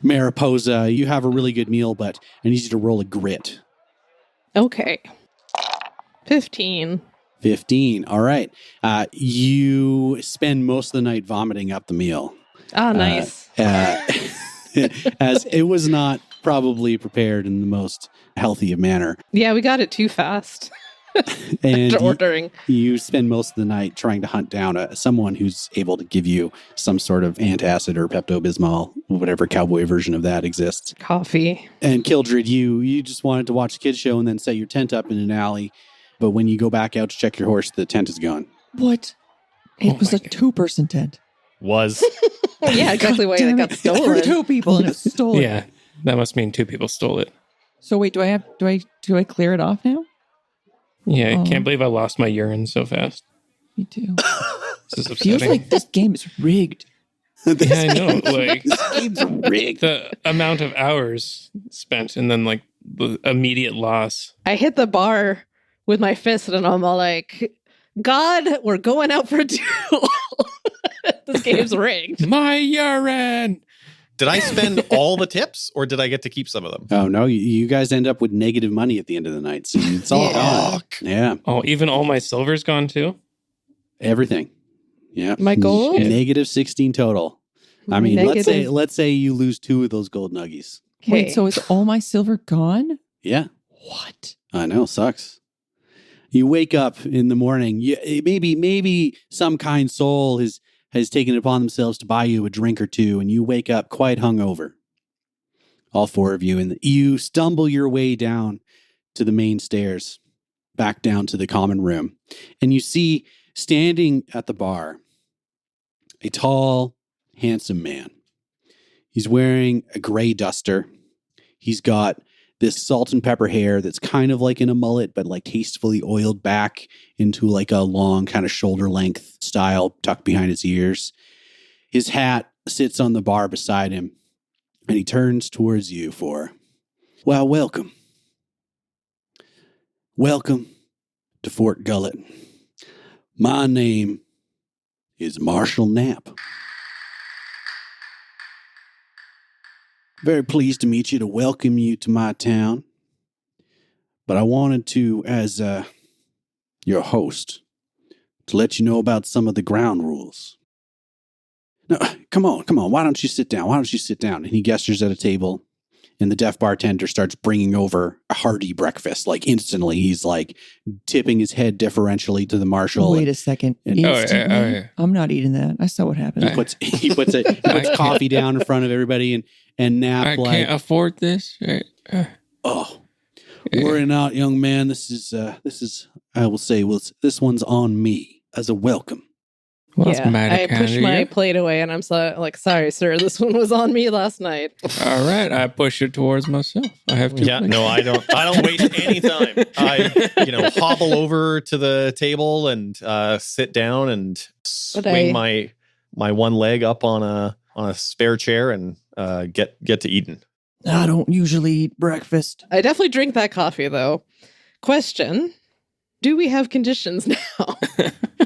Speaker 1: Mariposa, you have a really good meal, but I need you to roll a grit.
Speaker 2: Okay. 15.
Speaker 1: 15. All right. You spend most of the night vomiting up the meal.
Speaker 2: Ah, nice.
Speaker 1: As it was not probably prepared in the most healthy of manner.
Speaker 2: Yeah, we got it too fast.
Speaker 1: And
Speaker 2: After ordering.
Speaker 1: you spend most of the night trying to hunt down someone who's able to give you some sort of antacid or Pepto-Bismol, whatever cowboy version of that exists.
Speaker 2: Coffee.
Speaker 1: And Killdread, you just wanted to watch the kids show and then set your tent up in an alley. But when you go back out to check your horse, the tent is gone.
Speaker 4: What? It was a 2-person tent.
Speaker 5: Was.
Speaker 2: Yeah, exactly why it
Speaker 4: Damn
Speaker 2: got
Speaker 4: it. There were
Speaker 2: stolen.
Speaker 4: 2 people and it was stolen.
Speaker 3: Yeah, that must mean 2 people stole it.
Speaker 4: So wait, do I clear it off now?
Speaker 3: Yeah,
Speaker 4: Oh.
Speaker 3: I can't believe I lost my urine so fast.
Speaker 4: Me too.
Speaker 3: This is
Speaker 4: Feels
Speaker 3: upsetting.
Speaker 4: like this game is rigged.
Speaker 3: Yeah, I know. Like
Speaker 1: Game's rigged.
Speaker 3: the amount of hours spent and then like the immediate loss.
Speaker 2: I hit the bar with my fist and I'm all like, God, we're going out for a duel. This game's rigged.
Speaker 3: My urine.
Speaker 5: Did I spend all the tips or did I get to keep some of them?
Speaker 1: Oh, no. You guys end up with negative money at the end of the night. So it's all gone.
Speaker 5: Fuck.
Speaker 1: Yeah.
Speaker 3: Oh, even all my silver's gone too?
Speaker 1: Everything. Yeah.
Speaker 2: My gold?
Speaker 1: Negative 16 total. I mean,
Speaker 2: Negative.
Speaker 1: let's say you lose 2 of those gold nuggies.
Speaker 4: Wait, so is all my silver gone?
Speaker 1: Yeah.
Speaker 4: What?
Speaker 1: I know. Sucks. You wake up in the morning. Maybe some kind soul has taken it upon themselves to buy you a drink or two, and you wake up quite hungover. All 4 of you. And you stumble your way down to the main stairs, back down to the common room. And you see standing at the bar a tall, handsome man. He's wearing a gray duster. He's got this salt and pepper hair that's kind of like in a mullet, but like tastefully oiled back into like a long kind of shoulder length style tucked behind his ears. His hat sits on the bar beside him, and he turns towards you for, well, welcome. Welcome to Fort Gullet. My name is Marshal Knapp. Very pleased to meet you, to welcome you to my town. But I wanted to, as your host, to let you know about some of the ground rules. No, come on. Why don't you sit down? And he gestures at a table, and the deaf bartender starts bringing over a hearty breakfast. Like instantly, he's like tipping his head deferentially to the marshal.
Speaker 4: Wait a second. Instantly? I'm not eating that. I saw what happened.
Speaker 1: He puts coffee down in front of everybody, and Knapp
Speaker 3: I can't afford this.
Speaker 1: Oh, worry not, young man. This is I will say, this one's on me as a welcome.
Speaker 3: Well, that's mighty
Speaker 2: I
Speaker 3: kind
Speaker 2: push
Speaker 3: of
Speaker 2: my
Speaker 3: you.
Speaker 2: plate away, and I'm like, sorry, sir, this one was on me last night.
Speaker 3: All right, I push it towards myself. I have to.
Speaker 5: Yeah, no, I don't waste any time. I, hobble over to the table and sit down and swing my one leg up on a spare chair and get to eating.
Speaker 4: I don't usually eat breakfast.
Speaker 2: I definitely drink that coffee, though. Question: do we have conditions now?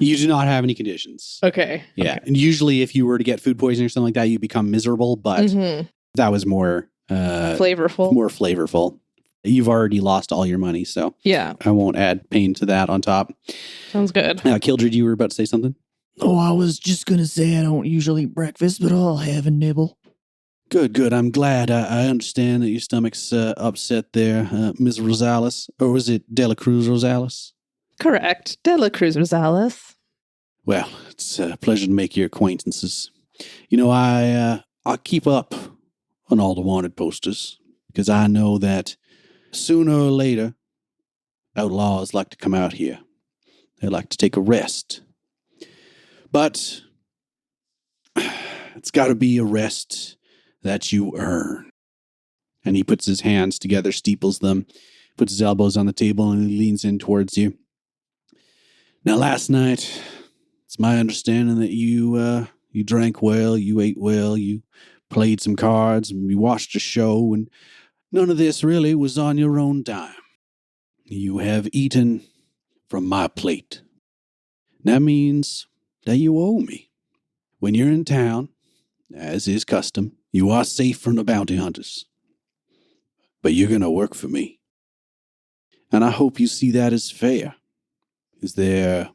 Speaker 1: You do not have any conditions.
Speaker 2: Okay.
Speaker 1: Yeah. And usually if you were to get food poisoning or something like that, you become miserable, but that was more
Speaker 2: flavorful.
Speaker 1: More flavorful. You've already lost all your money, so
Speaker 2: yeah,
Speaker 1: I won't add pain to that on top.
Speaker 2: Sounds good.
Speaker 1: Killdread, you were about to say something?
Speaker 4: Oh, I was just going to say I don't usually eat breakfast, but I'll have a nibble.
Speaker 1: Good. I'm glad. I understand that your stomach's upset there, Ms. Rosales. Or was it Dela Cruz Rosales?
Speaker 2: Correct. Dela Cruz Rosales.
Speaker 1: Well, it's a pleasure to make your acquaintances. I keep up on all the wanted posters because I know that sooner or later, outlaws like to come out here. They like to take a rest. But it's got to be a rest that you earn. And he puts his hands together, steeples them, puts his elbows on the table, and he leans in towards you. Now, last night, it's my understanding that you drank well, you ate well, you played some cards, and you watched a show, and none of this really was on your own dime. You have eaten from my plate. That means that you owe me. When you're in town, as is custom, you are safe from the bounty hunters. But you're going to work for me. And I hope you see that as fair. Is there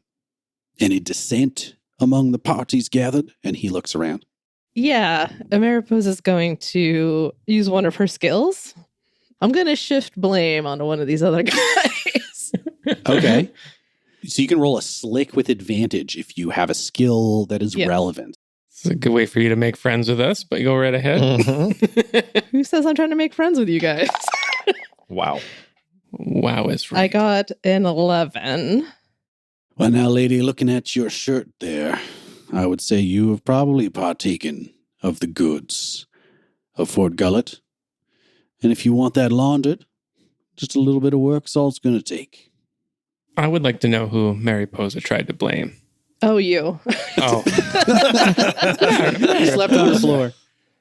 Speaker 1: any dissent among the parties gathered? And he looks around.
Speaker 2: Yeah, Mariposa is going to use one of her skills. I'm going to shift blame onto one of these other guys.
Speaker 1: Okay. So you can roll a slick with advantage if you have a skill that is relevant.
Speaker 3: It's a good way for you to make friends with us, but go right ahead.
Speaker 5: Mm-hmm.
Speaker 2: Who says I'm trying to make friends with you guys?
Speaker 5: Wow.
Speaker 3: Wow is right.
Speaker 2: I got an 11.
Speaker 1: Well, now, lady, looking at your shirt there, I would say you have probably partaken of the goods of Fort Gullet. And if you want that laundered, just a little bit of work's all it's going to take.
Speaker 3: I would like to know who Mariposa tried to blame.
Speaker 2: Oh, you.
Speaker 3: Oh.
Speaker 1: You slept on the floor.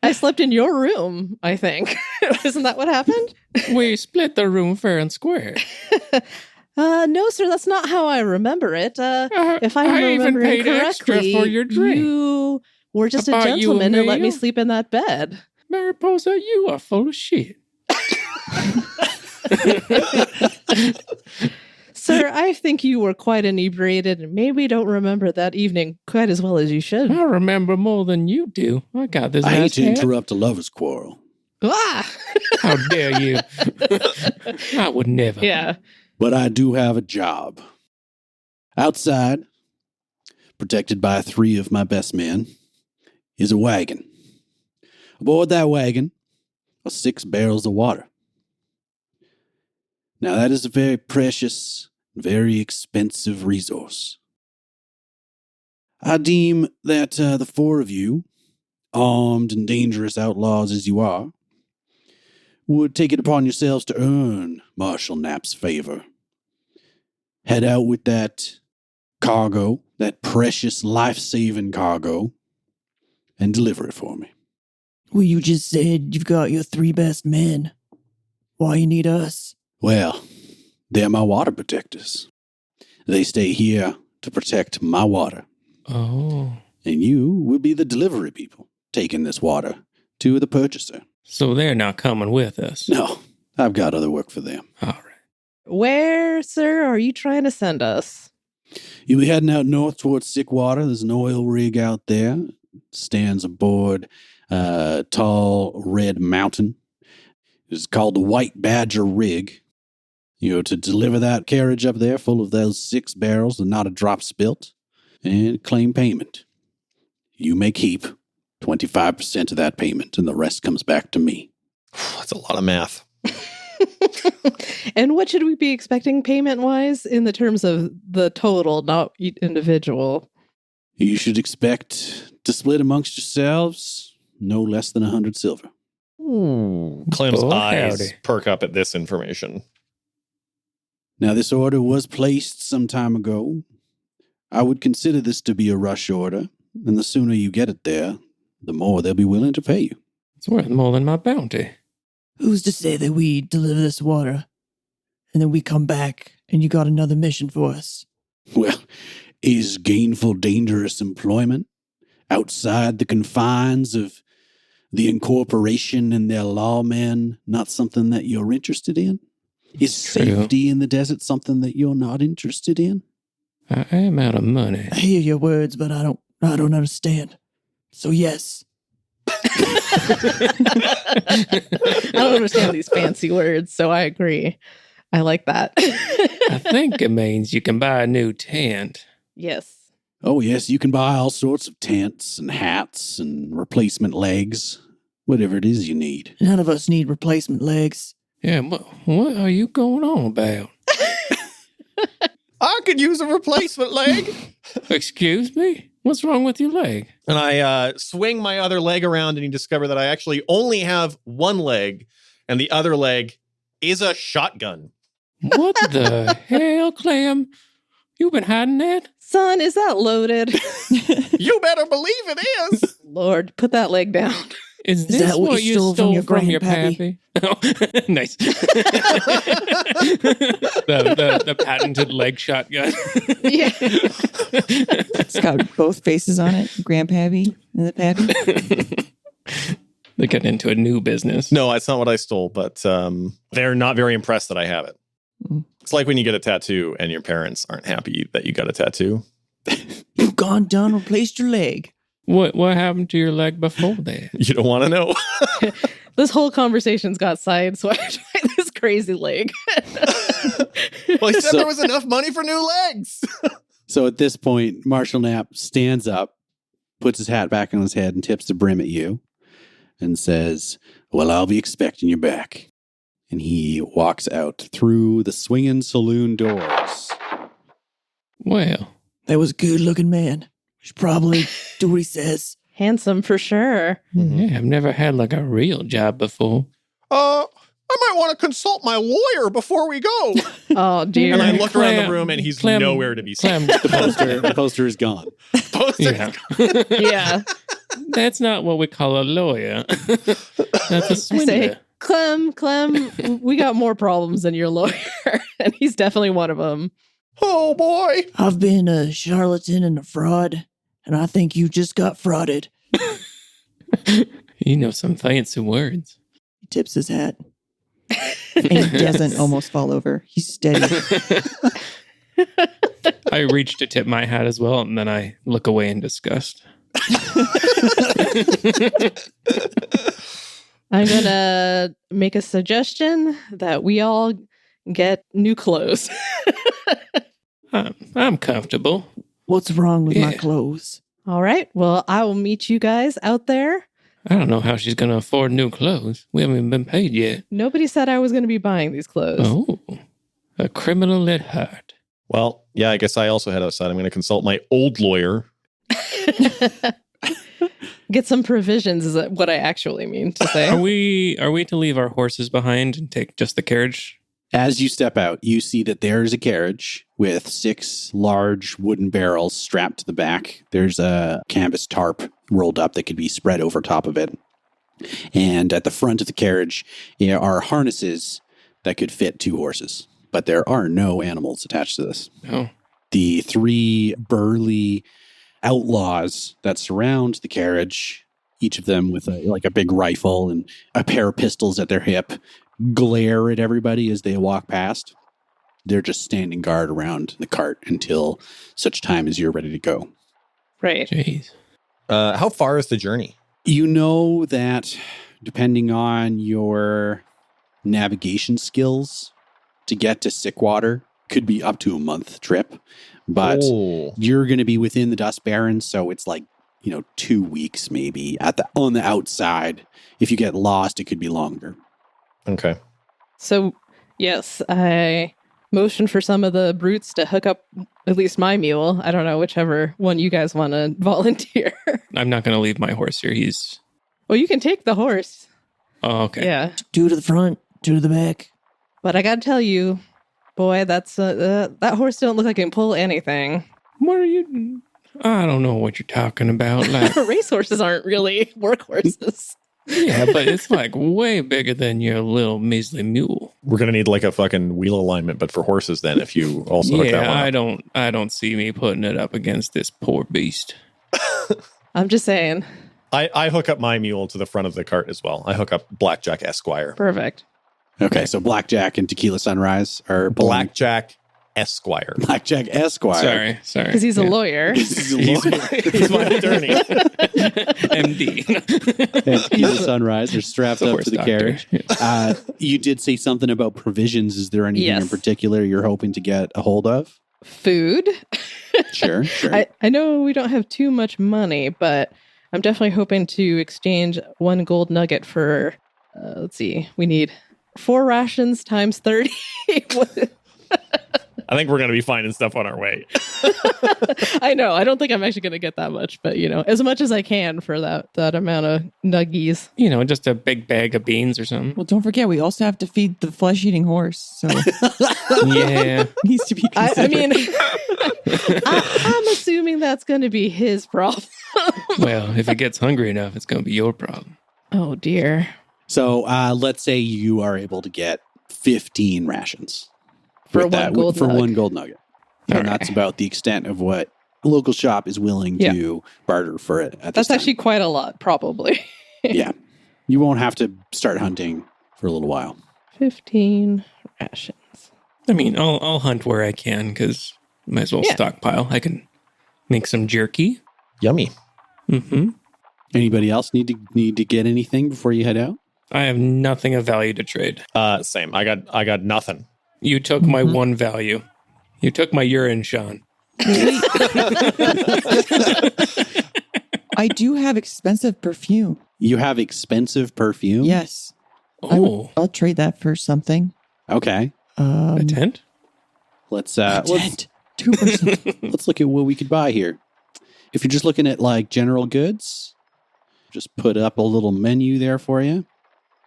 Speaker 2: I slept in your room, I think. Isn't that what happened?
Speaker 3: We split the room fair and square.
Speaker 2: No, sir, that's not how I remember it. If I'm
Speaker 3: I even
Speaker 2: remembering
Speaker 3: paid extra
Speaker 2: correctly,
Speaker 3: for your drink.
Speaker 2: you were just a
Speaker 3: I bought you a
Speaker 2: gentleman and let me
Speaker 3: meal.
Speaker 2: sleep in that bed.
Speaker 3: Mariposa, you are full of shit.
Speaker 2: Sir, I think you were quite inebriated and maybe don't remember that evening quite as well as you should.
Speaker 3: I remember more than you do. I got this
Speaker 1: I hate
Speaker 3: nice
Speaker 1: to
Speaker 3: hat.
Speaker 1: interrupt a lover's quarrel.
Speaker 2: Ah!
Speaker 3: How dare you? I would never.
Speaker 2: Yeah.
Speaker 1: But I do have a job. Outside, protected by 3 of my best men, is a wagon. Aboard that wagon are 6 barrels of water. Now that is a very precious, very expensive resource. I deem that the 4 of you, armed and dangerous outlaws as you are, would take it upon yourselves to earn Marshal Knapp's favor. Head out with that cargo, that precious life-saving cargo, and deliver it for me.
Speaker 4: Well, you just said you've got your 3 best men. Why you need us?
Speaker 1: Well, they're my water protectors. They stay here to protect my water.
Speaker 3: Oh.
Speaker 1: And you will be the delivery people, taking this water to the purchaser.
Speaker 3: So they're not coming with us.
Speaker 1: No, I've got other work for them.
Speaker 3: All right.
Speaker 2: Where, sir, are you trying to send us?
Speaker 1: You'll be heading out north towards Sickwater. There's an oil rig out there. Stands aboard a tall red mountain. It's called the White Badger Rig. To deliver that carriage up there full of those 6 barrels and not a drop spilt, and claim payment. You may keep 25% of that payment, and the rest comes back to me.
Speaker 5: That's a lot of math.
Speaker 2: And what should we be expecting payment-wise in the terms of the total, not individual?
Speaker 1: You should expect to split amongst yourselves no less than 100 silver.
Speaker 5: Clem's
Speaker 3: Oh,
Speaker 5: eyes
Speaker 3: howdy.
Speaker 5: perk up at this information.
Speaker 1: Now, this order was placed some time ago. I would consider this to be a rush order, and the sooner you get it there, the more they'll be willing to pay you.
Speaker 3: It's worth more than my bounty.
Speaker 4: Who's to say that we deliver this water and then we come back and you got another mission for us?
Speaker 1: Well, is gainful, dangerous employment outside the confines of the incorporation and their lawmen not something that you're interested in? Is
Speaker 3: True.
Speaker 1: safety in the desert something that you're not interested in?
Speaker 3: I am out of money.
Speaker 4: I hear your words, but I don't understand. So yes.
Speaker 2: I don't understand these fancy words, so I agree. I like that.
Speaker 3: I think it means you can buy a new tent.
Speaker 2: Yes.
Speaker 1: Oh, yes, you can buy all sorts of tents and hats and replacement legs, whatever it is you need.
Speaker 4: None of us need replacement legs.
Speaker 3: Yeah, what are you going on about?
Speaker 5: I could use a replacement leg.
Speaker 3: Excuse me? What's wrong with your leg?
Speaker 5: And I swing my other leg around, and you discover that I actually only have one leg, and the other leg is a shotgun.
Speaker 3: What the hell, Clem? You been hiding that?
Speaker 2: Son, is that loaded?
Speaker 5: You better believe it is.
Speaker 2: Lord, put that leg down.
Speaker 3: Is this
Speaker 4: that what
Speaker 3: what
Speaker 4: you
Speaker 3: you
Speaker 4: stole
Speaker 3: stole
Speaker 4: from your
Speaker 3: from your
Speaker 4: grandpappy?
Speaker 3: pappy? Oh, nice. the patented leg shotgun.
Speaker 2: Yeah.
Speaker 4: It's got both faces on it, Grandpappy and the Pappy.
Speaker 3: They got into a new business.
Speaker 5: No, that's not what I stole, but they're not very impressed that I have it.
Speaker 4: Mm.
Speaker 5: It's like when you get a tattoo and your parents aren't happy that you got a tattoo.
Speaker 4: You've gone done, replaced your leg.
Speaker 3: What happened to your leg before that?
Speaker 5: You don't want to know.
Speaker 2: This whole conversation's got sideswiped by this crazy leg.
Speaker 5: Well, he said
Speaker 1: So-
Speaker 5: there was enough money for new legs.
Speaker 1: So at this point, Marshal Knapp stands up, puts his hat back on his head, and tips the brim at you and says, "Well, I'll be expecting you back." And he walks out through the swinging saloon doors.
Speaker 3: Well,
Speaker 4: That was a good looking man. Should probably do what he says.
Speaker 2: Handsome for sure.
Speaker 3: yeah, I've never had like a real job before.
Speaker 5: I might want to consult my lawyer before we go.
Speaker 2: Oh, dear.
Speaker 5: And I look around the
Speaker 3: Clem-
Speaker 5: room and he's
Speaker 3: Clem-
Speaker 5: nowhere to be seen.
Speaker 3: Clem,
Speaker 1: The poster is gone.
Speaker 5: Poster.
Speaker 3: yeah.
Speaker 2: Yeah.
Speaker 3: That's not what we call a lawyer. That's a
Speaker 2: I
Speaker 3: swindler.
Speaker 2: say, Clem, we got more problems than your lawyer. And he's definitely one of them.
Speaker 5: Oh boy.
Speaker 4: I've been a charlatan and a fraud, and I think you just got frauded.
Speaker 3: You know some fancy words.
Speaker 4: He tips his hat. And he doesn't almost fall over. He's steady.
Speaker 3: I reach to tip my hat as well, and then I look away in disgust.
Speaker 2: I'm going to make a suggestion that we all get new clothes.
Speaker 3: I'm comfortable.
Speaker 4: What's wrong with my
Speaker 3: Yeah.
Speaker 4: clothes?
Speaker 2: All right. Well, I will meet you guys out there.
Speaker 3: I don't know how she's going to afford new clothes. We haven't even been paid yet.
Speaker 2: Nobody said I was going to be buying these clothes.
Speaker 3: Oh, a criminal at heart.
Speaker 5: Well, yeah, I guess I also head outside. I'm going to consult my old lawyer.
Speaker 2: Get some provisions is what I actually mean to
Speaker 3: Are
Speaker 2: say.
Speaker 3: we to leave our horses behind and take just the carriage?
Speaker 1: As you step out, you see that there's a carriage with 6 large wooden barrels strapped to the back. There's a canvas tarp rolled up that could be spread over top of it. And at the front of the carriage are harnesses that could fit 2 horses. But there are no animals attached to this.
Speaker 3: Oh,
Speaker 1: The 3 burly outlaws that surround the carriage, each of them with a big rifle and a pair of pistols at their hip, glare at everybody as they walk past. They're just standing guard around the cart until such time as you're ready to go.
Speaker 2: Right.
Speaker 3: jeez.
Speaker 5: How far is the journey?
Speaker 1: You know that depending on your navigation skills, to get to Sickwater could be up to a month trip, but you're going to be within the Dust Barrens, so it's 2 weeks maybe on the outside. If you get lost, it could be longer.
Speaker 5: Okay.
Speaker 2: So, yes, I motioned for some of the brutes to hook up at least my mule. I don't know, whichever one you guys want to volunteer.
Speaker 3: I'm not going to leave my horse here. He's...
Speaker 2: Well, you can take the horse.
Speaker 3: Oh, okay.
Speaker 2: Yeah.
Speaker 4: 2 to the front, 2 to the back.
Speaker 2: But I got to tell you, boy, that horse don't look like it can pull anything.
Speaker 3: What are you... I don't know what you're talking about. Like,
Speaker 2: Racehorses aren't really workhorses.
Speaker 3: yeah, but it's way bigger than your little measly mule.
Speaker 5: We're going to need a fucking wheel alignment, but for horses then, if you also hook that
Speaker 3: Yeah,
Speaker 5: one up.
Speaker 3: I don't see me putting it up against this poor beast.
Speaker 2: I'm just saying.
Speaker 5: I hook up my mule to the front of the cart as well. I hook up Blackjack Esquire.
Speaker 2: Perfect.
Speaker 1: Okay, so Blackjack and Tequila Sunrise are pulling.
Speaker 5: Blackjack Esquire.
Speaker 1: Blackjack Esquire.
Speaker 3: Sorry.
Speaker 2: Because he's a lawyer.
Speaker 5: He's my attorney.
Speaker 3: MD.
Speaker 1: And Tequila Sunrise are strapped
Speaker 3: The
Speaker 1: up
Speaker 3: horse
Speaker 1: to the
Speaker 3: doctor.
Speaker 1: carriage. You did say something about provisions. Is there anything
Speaker 2: Yes.
Speaker 1: in particular you're hoping to get a hold of?
Speaker 2: Food.
Speaker 1: Sure.
Speaker 2: I know we don't have too much money, but I'm definitely hoping to exchange 1 gold nugget for, let's see, we need 4 rations times 30.
Speaker 5: I think we're going to be finding stuff on our way.
Speaker 2: I know. I don't think I'm actually going to get that much, but as much as I can for that amount of nuggies.
Speaker 3: Just a big bag of beans or something.
Speaker 4: Well, don't forget, we also have to feed the flesh-eating horse, so
Speaker 3: Yeah.
Speaker 4: it needs to be
Speaker 2: I
Speaker 4: considered.
Speaker 2: mean, I'm assuming that's going to be his problem.
Speaker 3: Well, if it gets hungry enough, it's going to be your problem.
Speaker 2: Oh, dear.
Speaker 1: So let's say you are able to get 15 rations
Speaker 2: For
Speaker 1: with
Speaker 2: 1 gold
Speaker 1: for
Speaker 2: nug.
Speaker 1: 1 gold nugget. And
Speaker 3: Okay.
Speaker 1: that's about the extent of what the local shop is willing to barter for it at this
Speaker 2: That's
Speaker 1: time.
Speaker 2: actually quite a lot, probably.
Speaker 1: Yeah. You won't have to start hunting for a little while.
Speaker 2: 15 rations.
Speaker 3: I mean, I'll hunt where I can because might as well
Speaker 2: Yeah.
Speaker 3: stockpile. I can make some jerky.
Speaker 5: Yummy.
Speaker 3: Mm-hmm.
Speaker 1: Anybody else need to get anything before you head out?
Speaker 3: I have nothing of value to trade.
Speaker 5: Same. I got nothing.
Speaker 3: You took my one value. You took my urine, Shaun.
Speaker 4: I do have expensive perfume.
Speaker 1: You have expensive perfume?
Speaker 4: Yes.
Speaker 3: Oh,
Speaker 4: I'll trade that for something.
Speaker 1: Okay.
Speaker 3: a tent?
Speaker 1: Let's
Speaker 4: 2%.
Speaker 1: let's look at what we could buy here. If you're just looking at general goods, just put up a little menu there for you.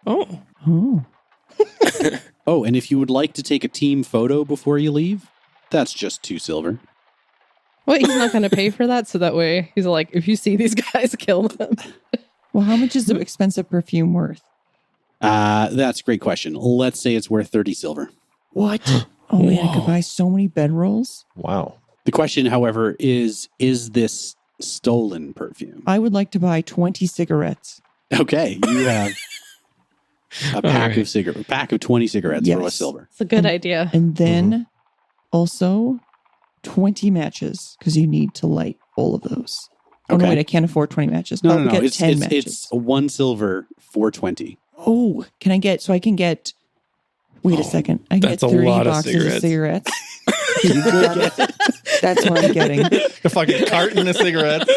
Speaker 3: Oh,
Speaker 4: Oh.
Speaker 1: Oh, and if you would like to take a team photo before you leave, that's just 2 silver.
Speaker 2: Wait, he's not going to pay for that? So that way he's like, if you see these guys, kill them.
Speaker 4: Well, how much is the expensive perfume worth?
Speaker 1: That's a great question. Let's say it's worth 30 silver.
Speaker 4: What? Oh man, I could
Speaker 3: Whoa.
Speaker 4: buy so many bedrolls.
Speaker 5: Wow.
Speaker 1: The question, however, is this stolen perfume?
Speaker 4: I would like to buy 20 cigarettes.
Speaker 1: Okay, you have a pack
Speaker 3: right.
Speaker 1: of pack of 20 cigarettes for a
Speaker 4: Yes.
Speaker 1: silver.
Speaker 2: It's a good idea.
Speaker 4: And then also 20 matches because you need to light all of those. Oh, no,
Speaker 1: Okay.
Speaker 4: wait, I can't afford 20 matches.
Speaker 1: No,
Speaker 4: I'll
Speaker 1: no, no.
Speaker 4: get
Speaker 1: It's
Speaker 4: 10
Speaker 1: it's,
Speaker 4: matches.
Speaker 1: it's 1 silver for 20.
Speaker 4: Oh, can I get, so I can get, wait a second. I can get
Speaker 3: that's a
Speaker 4: 30
Speaker 3: lot of
Speaker 4: boxes of cigarettes.
Speaker 1: You could get
Speaker 4: That's what I'm getting.
Speaker 5: A fucking carton of cigarettes.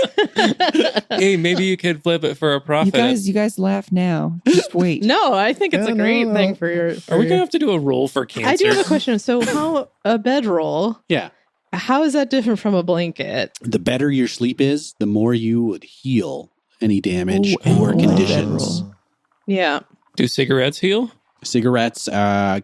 Speaker 3: Hey, maybe you could flip it for a profit.
Speaker 4: You guys laugh now. Just wait.
Speaker 2: No, I think it's
Speaker 5: No,
Speaker 2: a great
Speaker 5: no.
Speaker 2: thing for your.
Speaker 3: Are we going to have to do a roll for cancer?
Speaker 2: I do have a question. So, how a bedroll?
Speaker 1: Yeah.
Speaker 2: How is that different from a blanket?
Speaker 1: The better your sleep is, the more you would heal any damage
Speaker 4: Oh,
Speaker 1: or
Speaker 4: and
Speaker 1: conditions.
Speaker 4: bedroll.
Speaker 2: Yeah.
Speaker 3: Do cigarettes heal?
Speaker 1: Cigarettes, how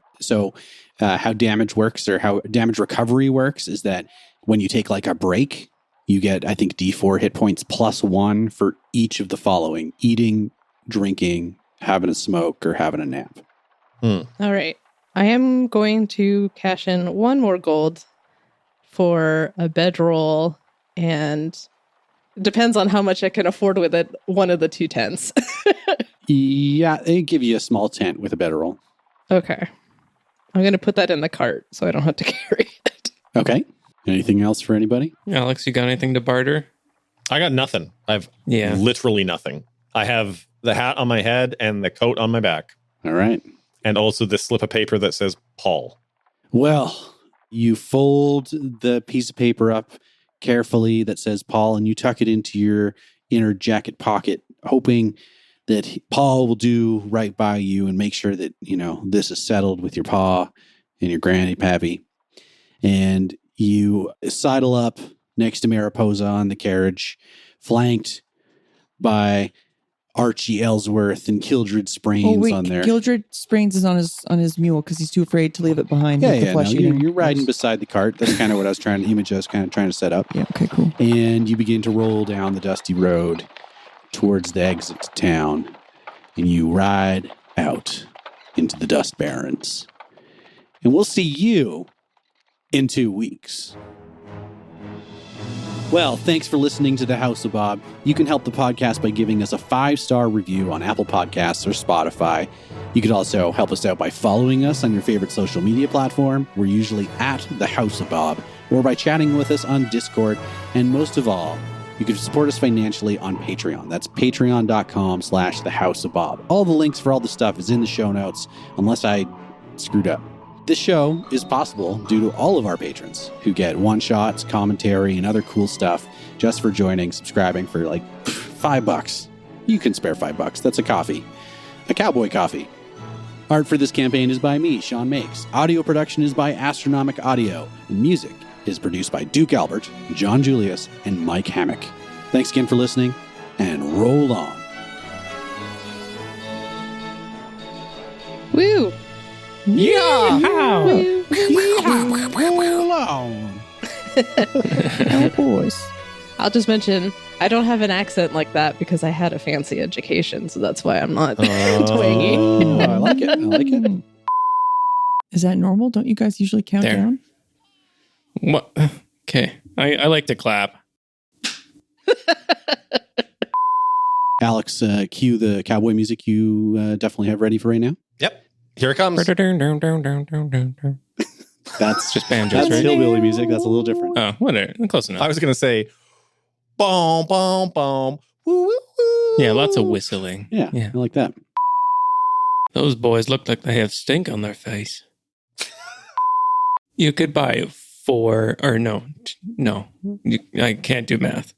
Speaker 1: damage works or how damage recovery works is that when you take like a break, you get, I think, D4 hit points +1 for each of the following: eating, drinking, having a smoke, or having a nap.
Speaker 2: All right. I am going to cash in 1 more gold for a bedroll, and it depends on how much I can afford with it. One of the 2 tents.
Speaker 1: Yeah, they give you a small tent with a bedroll.
Speaker 2: Okay. I'm going to put that in the cart so I don't have to carry it.
Speaker 1: Okay. Anything else for anybody?
Speaker 3: Alex, you got anything to barter?
Speaker 5: I got nothing. I've
Speaker 3: Yeah.
Speaker 5: literally nothing. I have the hat on my head and the coat on my back,
Speaker 1: All right.
Speaker 5: and also this slip of paper that says Paul.
Speaker 1: Well, you fold the piece of paper up carefully that says Paul, and you tuck it into your inner jacket pocket, hoping that Paul will do right by you and make sure that, this is settled with your pa and your granny pappy. And you sidle up next to Mariposa on the carriage, flanked by Archie Elseworth and Killdread Sprains
Speaker 4: Oh, wait,
Speaker 1: on there.
Speaker 4: Killdread Sprains is on his mule because he's too afraid to leave it behind. with the
Speaker 1: No,
Speaker 4: flesh eating.
Speaker 1: you're riding beside the cart. That's kind of what I was trying to set up.
Speaker 4: Yeah, okay, cool.
Speaker 1: And you begin to roll down the dusty road towards the exit to town. And you ride out into the Dust Barrens. And we'll see you in 2 weeks. Well, thanks for listening to The House of Bob. You can help the podcast by giving us a 5-star review on Apple Podcasts or Spotify. You could also help us out by following us on your favorite social media platform. We're usually at The House of Bob, or by chatting with us on Discord. And most of all, you can support us financially on Patreon. That's patreon.com/The House of Bob. All the links for all the stuff is in the show notes, unless I screwed up. This show is possible due to all of our patrons who get one-shots, commentary, and other cool stuff just for joining, subscribing for like $5. You can spare $5. That's a coffee. A cowboy coffee. Art for this campaign is by me, Shaun Makes. Audio production is by Astronomic Audio. And music is produced by Duke Albert, John Julius, and Mike Hammock. Thanks again for listening, and roll on.
Speaker 2: Woo!
Speaker 3: Yeah! How?
Speaker 1: Roll on.
Speaker 4: Oh, boys.
Speaker 2: I'll just mention I don't have an accent like that because I had a fancy education, so that's why I'm not twangy.
Speaker 1: Oh, I like it. I like it.
Speaker 4: Is that normal? Don't you guys usually count
Speaker 3: There.
Speaker 4: down?
Speaker 3: What? Okay. I like to clap.
Speaker 1: Alex, cue the cowboy music you definitely have ready for right now.
Speaker 5: Yep. Here it comes.
Speaker 1: That's
Speaker 3: Just banjos,
Speaker 1: that's
Speaker 3: right?
Speaker 1: hillbilly music. That's a little different.
Speaker 3: Oh, whatever. Close enough.
Speaker 5: I was going to say, boom, boom, boom. Woo, woo, woo.
Speaker 3: Yeah, lots of whistling.
Speaker 1: Yeah,
Speaker 3: Yeah.
Speaker 1: I like that.
Speaker 3: Those boys look like they have stink on their face. You could buy 4, or no. I can't do math.